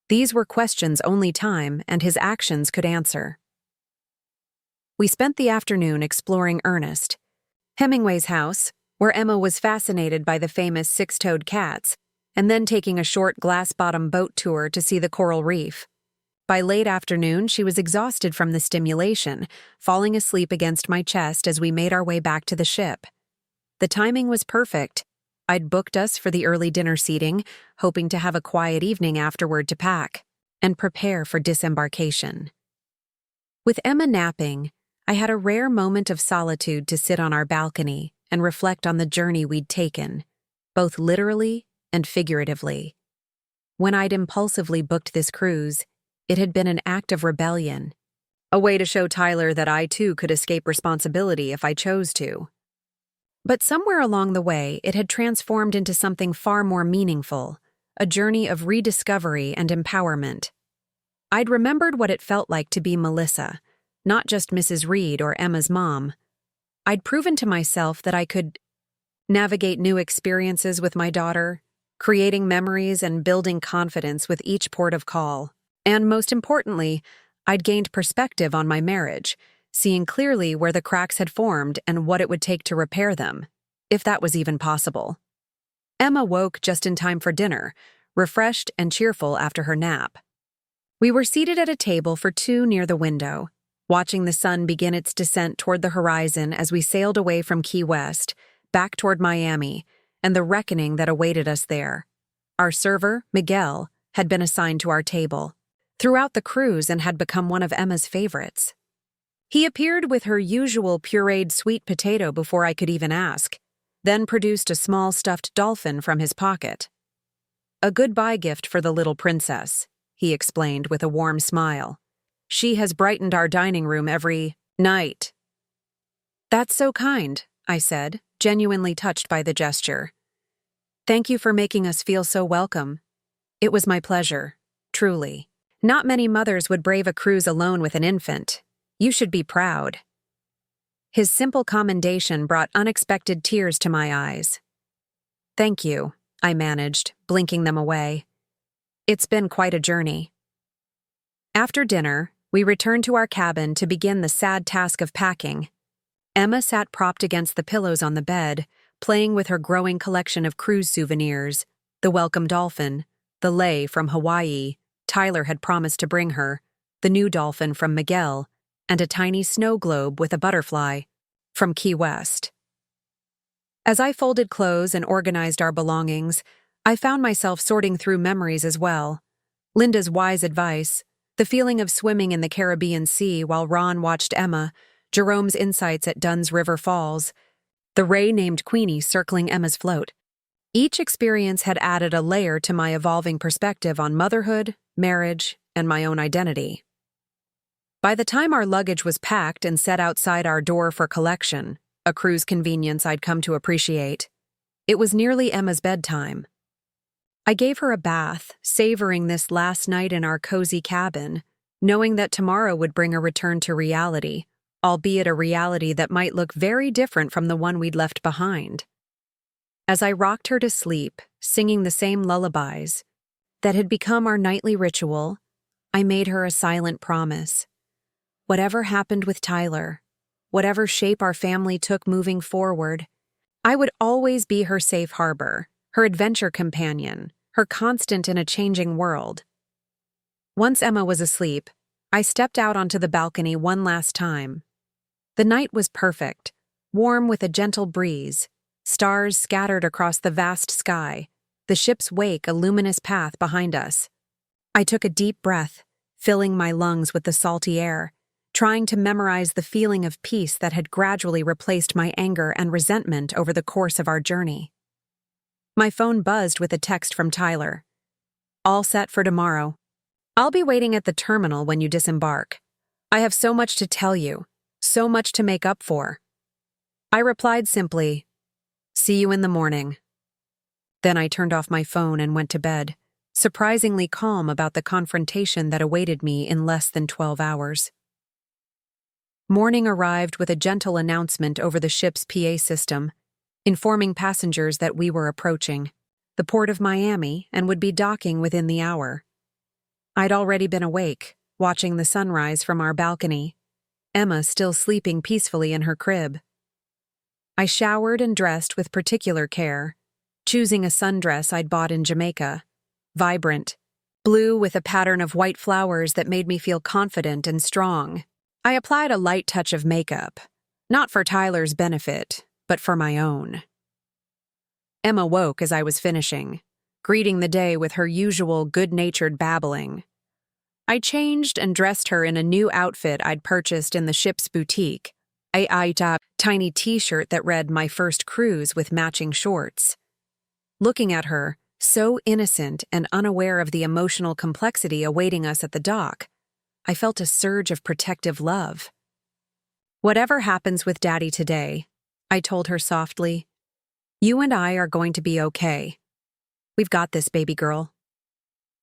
These were questions only time and his actions could answer. We spent the afternoon exploring Ernest, Hemingway's house, where Emma was fascinated by the famous six-toed cats, and then taking a short glass-bottom boat tour to see the coral reef. By late afternoon, she was exhausted from the stimulation, falling asleep against my chest as we made our way back to the ship. The timing was perfect. I'd booked us for the early dinner seating, hoping to have a quiet evening afterward to pack and prepare for disembarkation. With Emma napping, I had a rare moment of solitude to sit on our balcony and reflect on the journey we'd taken, both literally and figuratively. When I'd impulsively booked this cruise, it had been an act of rebellion, a way to show Tyler that I too could escape responsibility if I chose to. But somewhere along the way, it had transformed into something far more meaningful, a journey of rediscovery and empowerment. I'd remembered what it felt like to be Melissa, not just Mrs. Reed or Emma's mom. I'd proven to myself that I could navigate new experiences with my daughter, creating memories and building confidence with each port of call. And most importantly, I'd gained perspective on my marriage, seeing clearly where the cracks had formed and what it would take to repair them, if that was even possible. Emma woke just in time for dinner, refreshed and cheerful after her nap. We were seated at a table for two near the window, watching the sun begin its descent toward the horizon as we sailed away from Key West, back toward Miami, and the reckoning that awaited us there. Our server, Miguel, had been assigned to our table throughout the cruise and had become one of Emma's favorites. He appeared with her usual pureed sweet potato before I could even ask, then produced a small stuffed dolphin from his pocket. "A goodbye gift for the little princess," he explained with a warm smile. "She has brightened our dining room every night." "That's so kind," I said, genuinely touched by the gesture. Thank you for making us feel so welcome. It was my pleasure, truly. Not many mothers would brave a cruise alone with an infant. You should be proud. His simple commendation brought unexpected tears to my eyes. Thank you, I managed, blinking them away. It's been quite a journey. After dinner, we returned to our cabin to begin the sad task of packing. Emma sat propped against the pillows on the bed, playing with her growing collection of cruise souvenirs, the welcome dolphin, the lei from Hawaii Tyler had promised to bring her, the new dolphin from Miguel, and a tiny snow globe with a butterfly from Key West. As I folded clothes and organized our belongings, I found myself sorting through memories as well. Linda's wise advice, the feeling of swimming in the Caribbean Sea while Ron watched Emma, Jerome's insights at Dunn's River Falls, the ray named Queenie circling Emma's float. Each experience had added a layer to my evolving perspective on motherhood, marriage, and my own identity. By the time our luggage was packed and set outside our door for collection, a cruise convenience I'd come to appreciate, it was nearly Emma's bedtime. I gave her a bath, savoring this last night in our cozy cabin, knowing that tomorrow would bring a return to reality, albeit a reality that might look very different from the one we'd left behind. As I rocked her to sleep, singing the same lullabies that had become our nightly ritual, I made her a silent promise. Whatever happened with Tyler, whatever shape our family took moving forward, I would always be her safe harbor, her adventure companion, her constant in a changing world. Once Emma was asleep, I stepped out onto the balcony one last time. The night was perfect, warm with a gentle breeze, stars scattered across the vast sky, the ship's wake a luminous path behind us. I took a deep breath, filling my lungs with the salty air, trying to memorize the feeling of peace that had gradually replaced my anger and resentment over the course of our journey. My phone buzzed with a text from Tyler. All set for tomorrow. I'll be waiting at the terminal when you disembark. I have so much to tell you, so much to make up for. I replied simply, see you in the morning. Then I turned off my phone and went to bed, surprisingly calm about the confrontation that awaited me in less than 12 hours. Morning arrived with a gentle announcement over the ship's PA system, informing passengers that we were approaching the port of Miami and would be docking within the hour. I'd already been awake, watching the sunrise from our balcony, Emma still sleeping peacefully in her crib. I showered and dressed with particular care, choosing a sundress I'd bought in Jamaica, vibrant, blue with a pattern of white flowers that made me feel confident and strong. I applied a light touch of makeup, not for Tyler's benefit, but for my own. Emma woke as I was finishing, greeting the day with her usual good-natured babbling. I changed and dressed her in a new outfit I'd purchased in the ship's boutique, a tiny t-shirt that read "My First Cruise" with matching shorts. Looking at her, so innocent and unaware of the emotional complexity awaiting us at the dock, I felt a surge of protective love. Whatever happens with Daddy today, I told her softly, you and I are going to be okay. We've got this, baby girl.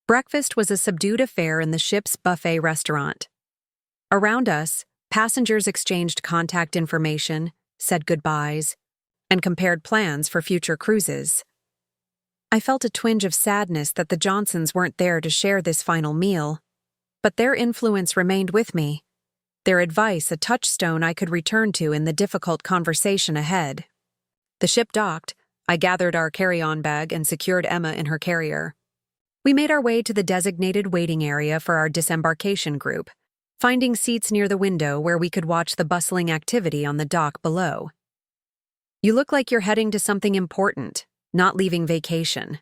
Breakfast was a subdued affair in the ship's buffet restaurant. Around us, passengers exchanged contact information, said goodbyes, and compared plans for future cruises. I felt a twinge of sadness that the Johnsons weren't there to share this final meal, but their influence remained with me, their advice a touchstone I could return to in the difficult conversation ahead. The ship docked, I gathered our carry-on bag and secured Emma in her carrier. We made our way to the designated waiting area for our disembarkation group, finding seats near the window where we could watch the bustling activity on the dock below. You look like you're heading to something important, not leaving vacation,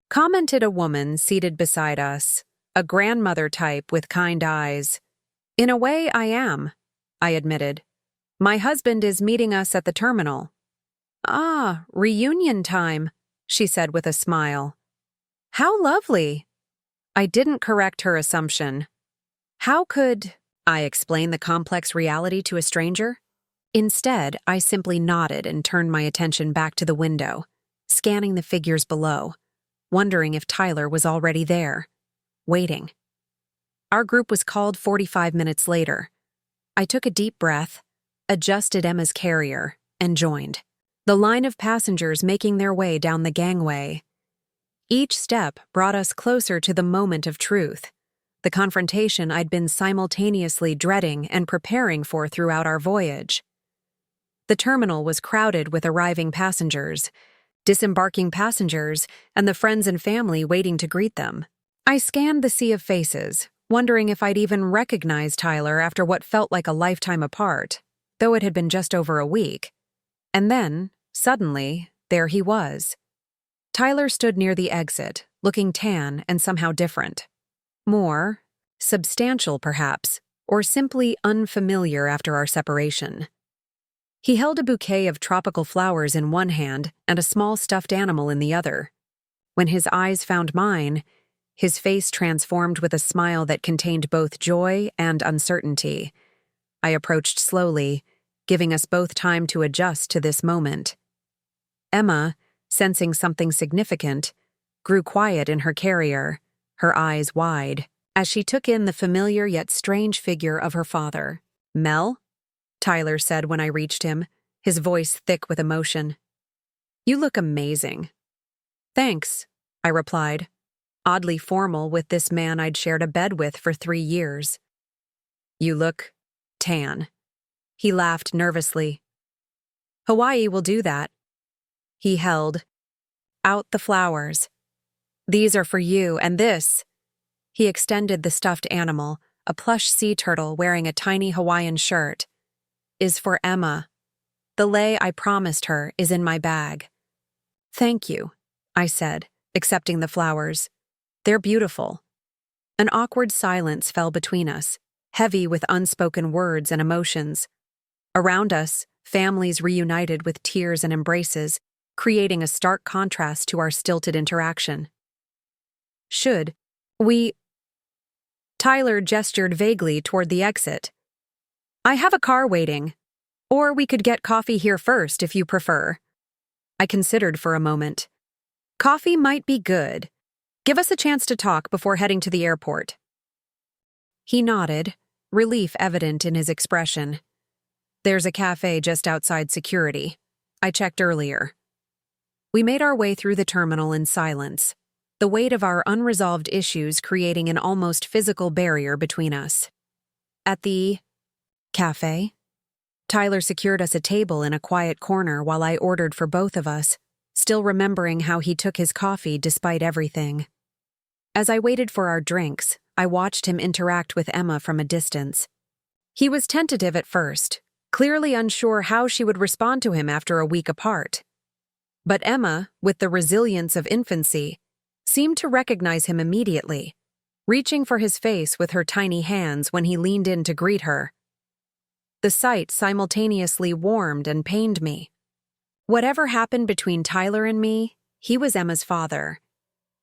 commented a woman seated beside us, a grandmother type with kind eyes. In a way, I am, I admitted. My husband is meeting us at the terminal. Ah, reunion time, she said with a smile. How lovely. I didn't correct her assumption. How could I explain the complex reality to a stranger? Instead, I simply nodded and turned my attention back to the window. scanning the figures below, wondering if Tyler was already there, waiting. Our group was called 45 minutes later. I took a deep breath, adjusted Emma's carrier, and joined. The line of passengers making their way down the gangway. Each step brought us closer to the moment of truth, the confrontation I'd been simultaneously dreading and preparing for throughout our voyage. The terminal was crowded with arriving passengers, disembarking passengers, and the friends and family waiting to greet them. I scanned the sea of faces, wondering if I'd even recognize Tyler after what felt like a lifetime apart, though it had been just over a week. And then, suddenly, there he was. Tyler stood near the exit, looking tan and somehow different. More substantial, perhaps, or simply unfamiliar after our separation. He held a bouquet of tropical flowers in one hand and a small stuffed animal in the other. When his eyes found mine, his face transformed with a smile that contained both joy and uncertainty. I approached slowly, giving us both time to adjust to this moment. Emma, sensing something significant, grew quiet in her carrier, her eyes wide, as she took in the familiar yet strange figure of her father. "Mel?" Tyler said when I reached him, his voice thick with emotion. "You look amazing." "Thanks," I replied, oddly formal with this man I'd shared a bed with for 3 years. "You look tan." He laughed nervously. "Hawaii will do that." He held out the flowers. "These are for you, and this." He extended the stuffed animal, a plush sea turtle wearing a tiny Hawaiian shirt, "is for Emma. The lei I promised her is in my bag." "Thank you," I said, accepting the flowers. "They're beautiful." An awkward silence fell between us, heavy with unspoken words and emotions. Around us, families reunited with tears and embraces, creating a stark contrast to our stilted interaction. "Should we?" Tyler gestured vaguely toward the exit. "I have a car waiting. Or we could get coffee here first if you prefer." I considered for a moment. "Coffee might be good. Give us a chance to talk before heading to the airport." He nodded, relief evident in his expression. "There's a cafe just outside security. I checked earlier." We made our way through the terminal in silence, the weight of our unresolved issues creating an almost physical barrier between us. At the cafe, Tyler secured us a table in a quiet corner while I ordered for both of us, still remembering how he took his coffee despite everything. As I waited for our drinks, I watched him interact with Emma from a distance. He was tentative at first, clearly unsure how she would respond to him after a week apart. But Emma, with the resilience of infancy, seemed to recognize him immediately, reaching for his face with her tiny hands when he leaned in to greet her. The sight simultaneously warmed and pained me. Whatever happened between Tyler and me, he was Emma's father.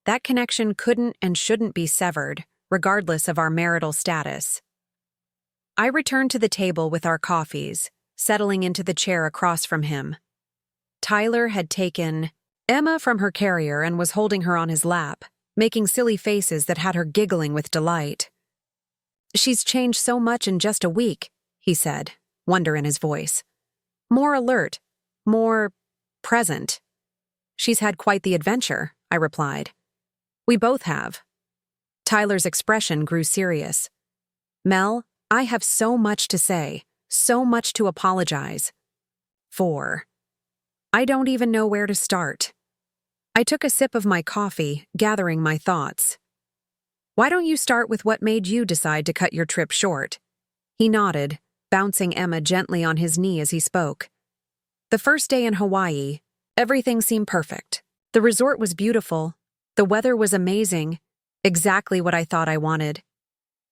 That connection couldn't and shouldn't be severed, regardless of our marital status. I returned to the table with our coffees, settling into the chair across from him. Tyler had taken Emma from her carrier and was holding her on his lap, making silly faces that had her giggling with delight. "She's changed so much in just a week," he said, wonder in his voice. "More alert, more present." "She's had quite the adventure," I replied. "We both have." Tyler's expression grew serious. "Mel, I have so much to say, so much to apologize for. I don't even know where to start." I took a sip of my coffee, gathering my thoughts. "Why don't you start with what made you decide to cut your trip short?" He nodded, bouncing Emma gently on his knee as he spoke. "The first day in Hawaii, everything seemed perfect. The resort was beautiful. The weather was amazing. Exactly what I thought I wanted."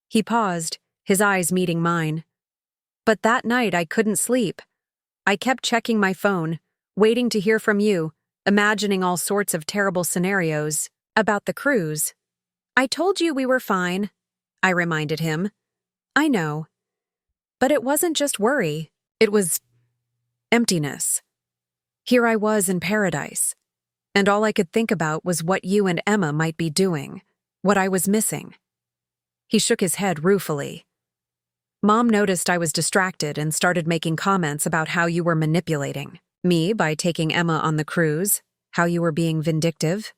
He paused, his eyes meeting mine. "But that night I couldn't sleep. I kept checking my phone, waiting to hear from you, imagining all sorts of terrible scenarios about the cruise." "I told you we were fine," I reminded him. "I know. But it wasn't just worry. It was emptiness. Here I was in paradise, And all I could think about was what you and Emma might be doing, what I was missing. He shook his head ruefully. Mom noticed I was distracted and started making comments about how you were manipulating me by taking Emma on the cruise, how you were being vindictive.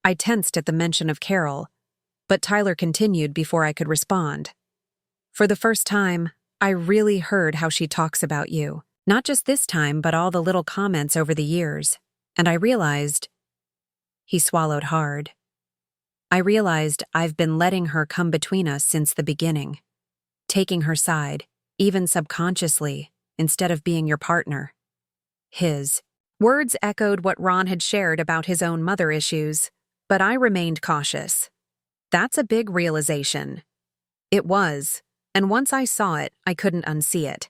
I tensed at the mention of Carol, but Tyler continued before I could respond. For the first time, I really heard how she talks about you, not just this time, but all the little comments over the years, and I realized— He swallowed hard. I realized I've been letting her come between us since the beginning, taking her side, even subconsciously, instead of being your partner. His words echoed what Ron had shared about his own mother issues, but I remained cautious. That's a big realization. It was, and once I saw it, I couldn't unsee it.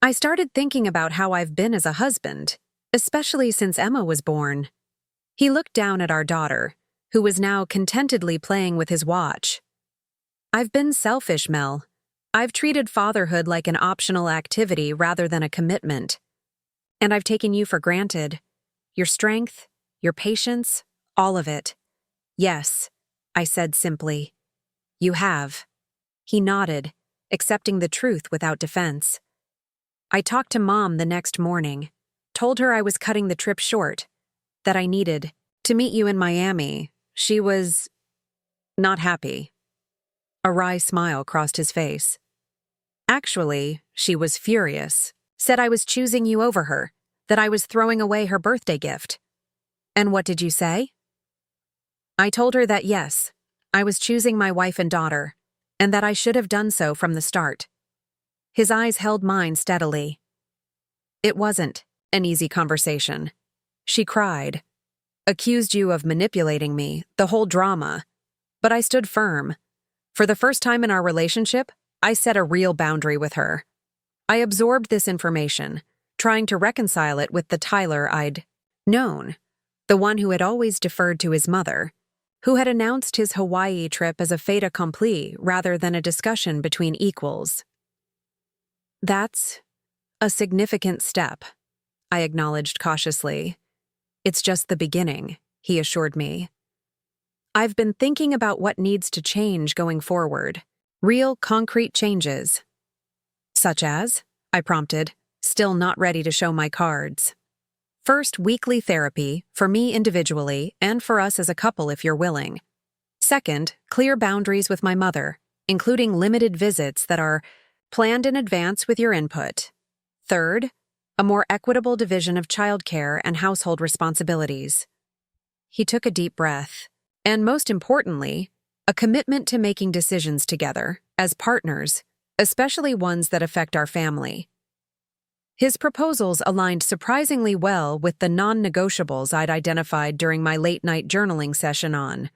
I started thinking about how I've been as a husband, especially since Emma was born. He looked down at our daughter, who was now contentedly playing with his watch. I've been selfish, Mel. I've treated fatherhood like an optional activity rather than a commitment. And I've taken you for granted. Your strength, your patience, all of it. Yes, I said simply. You have. He nodded, accepting the truth without defense. I talked to Mom the next morning, told her I was cutting the trip short, that I needed to meet you in Miami. She was not happy. A wry smile crossed his face. Actually, she was furious, said I was choosing you over her, that I was throwing away her birthday gift. And what did you say? I told her that yes, I was choosing my wife and daughter, and that I should have done so from the start. His eyes held mine steadily. It wasn't an easy conversation. She cried, accused you of manipulating me, the whole drama. But I stood firm. For the first time in our relationship, I set a real boundary with her. I absorbed this information, trying to reconcile it with the Tyler I'd known, the one who had always deferred to his mother, who had announced his Hawaii trip as a fait accompli rather than a discussion between equals. That's a significant step, I acknowledged cautiously. It's just the beginning, he assured me. I've been thinking about what needs to change going forward. Real, concrete changes. Such as? I prompted, still not ready to show my cards. First, weekly therapy, for me individually, and for us as a couple if you're willing. Second, clear boundaries with my mother, including limited visits that are planned in advance with your input. Third, a more equitable division of childcare and household responsibilities. He took a deep breath. And most importantly, a commitment to making decisions together, as partners, especially ones that affect our family. His proposals aligned surprisingly well with the non-negotiables I'd identified during my late-night journaling session on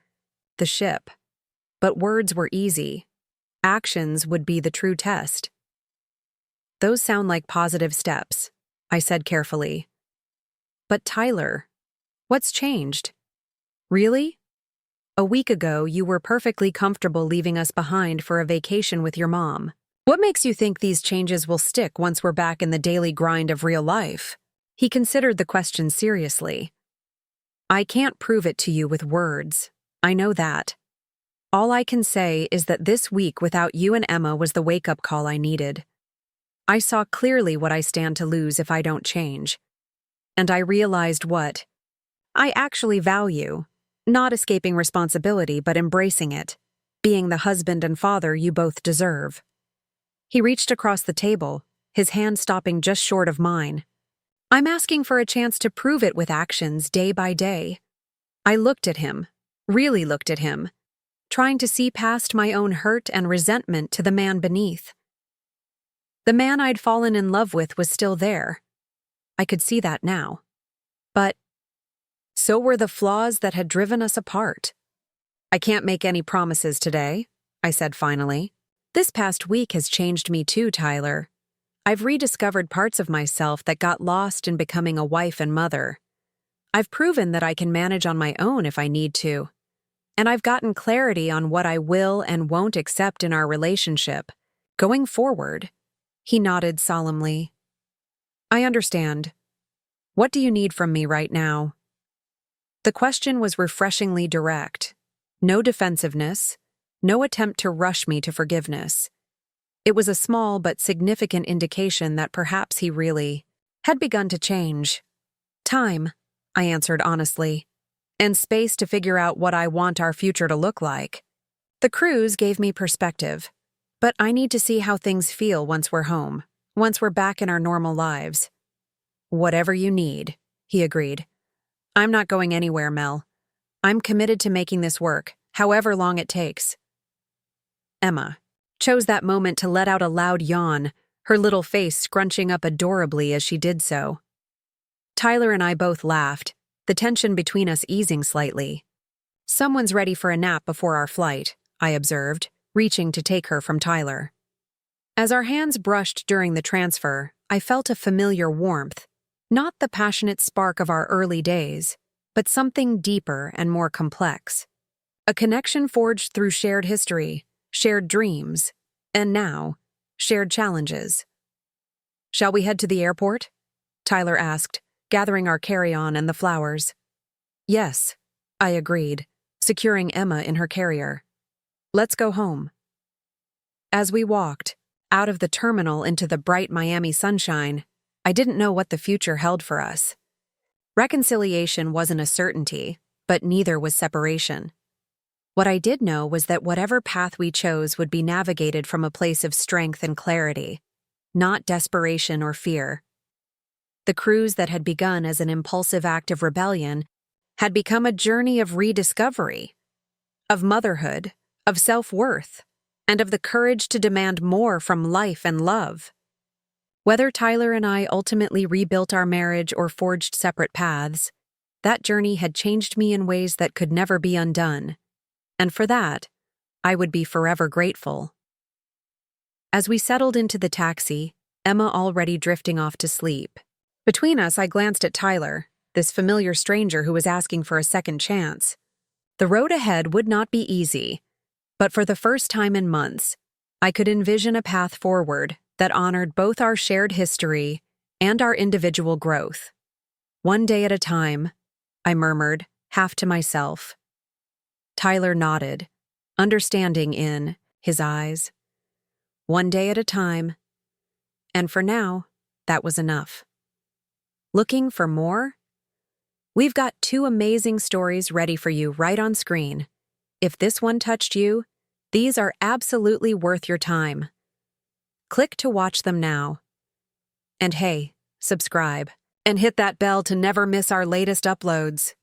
the ship. But words were easy. Actions would be the true test. Those sound like positive steps, I said carefully. But Tyler, what's changed? Really? A week ago, you were perfectly comfortable leaving us behind for a vacation with your mom. What makes you think these changes will stick once we're back in the daily grind of real life? He considered the question seriously. I can't prove it to you with words. I know that. All I can say is that this week without you and Emma was the wake-up call I needed. I saw clearly what I stand to lose if I don't change. And I realized what I actually value. Not escaping responsibility, but embracing it, being the husband and father you both deserve. He reached across the table, his hand stopping just short of mine. I'm asking for a chance to prove it with actions day by day. I looked at him, really looked at him, trying to see past my own hurt and resentment to the man beneath. The man I'd fallen in love with was still there. I could see that now. But so were the flaws that had driven us apart. I can't make any promises today, I said finally. This past week has changed me too, Tyler. I've rediscovered parts of myself that got lost in becoming a wife and mother. I've proven that I can manage on my own if I need to. And I've gotten clarity on what I will and won't accept in our relationship. Going forward, he nodded solemnly. I understand. What do you need from me right now? The question was refreshingly direct. No defensiveness, no attempt to rush me to forgiveness. It was a small but significant indication that perhaps he really had begun to change. Time, I answered honestly, and space to figure out what I want our future to look like. The cruise gave me perspective, but I need to see how things feel once we're home, once we're back in our normal lives. Whatever you need, he agreed. I'm not going anywhere, Mel. I'm committed to making this work, however long it takes. Emma chose that moment to let out a loud yawn, her little face scrunching up adorably as she did so. Tyler and I both laughed, the tension between us easing slightly. Someone's ready for a nap before our flight, I observed, reaching to take her from Tyler. As our hands brushed during the transfer, I felt a familiar warmth, not the passionate spark of our early days, but something deeper and more complex. A connection forged through shared history, shared dreams, and now, shared challenges. Shall we head to the airport? Tyler asked, gathering our carry-on and the flowers. Yes, I agreed, securing Emma in her carrier. Let's go home. As we walked, out of the terminal into the bright Miami sunshine, I didn't know what the future held for us. Reconciliation wasn't a certainty, but neither was separation. What I did know was that whatever path we chose would be navigated from a place of strength and clarity, not desperation or fear. The cruise that had begun as an impulsive act of rebellion had become a journey of rediscovery, of motherhood, of self-worth, and of the courage to demand more from life and love. Whether Tyler and I ultimately rebuilt our marriage or forged separate paths, that journey had changed me in ways that could never be undone. And for that, I would be forever grateful. As we settled into the taxi, Emma already drifting off to sleep. Between us, I glanced at Tyler, this familiar stranger who was asking for a second chance. The road ahead would not be easy, but for the first time in months, I could envision a path forward that honored both our shared history and our individual growth. One day at a time, I murmured, half to myself. Tyler nodded, understanding in his eyes. One day at a time, and for now, that was enough. Looking for more? We've got 2 amazing stories ready for you right on screen. If this one touched you, these are absolutely worth your time. Click to watch them now. And hey, subscribe, and hit that bell to never miss our latest uploads.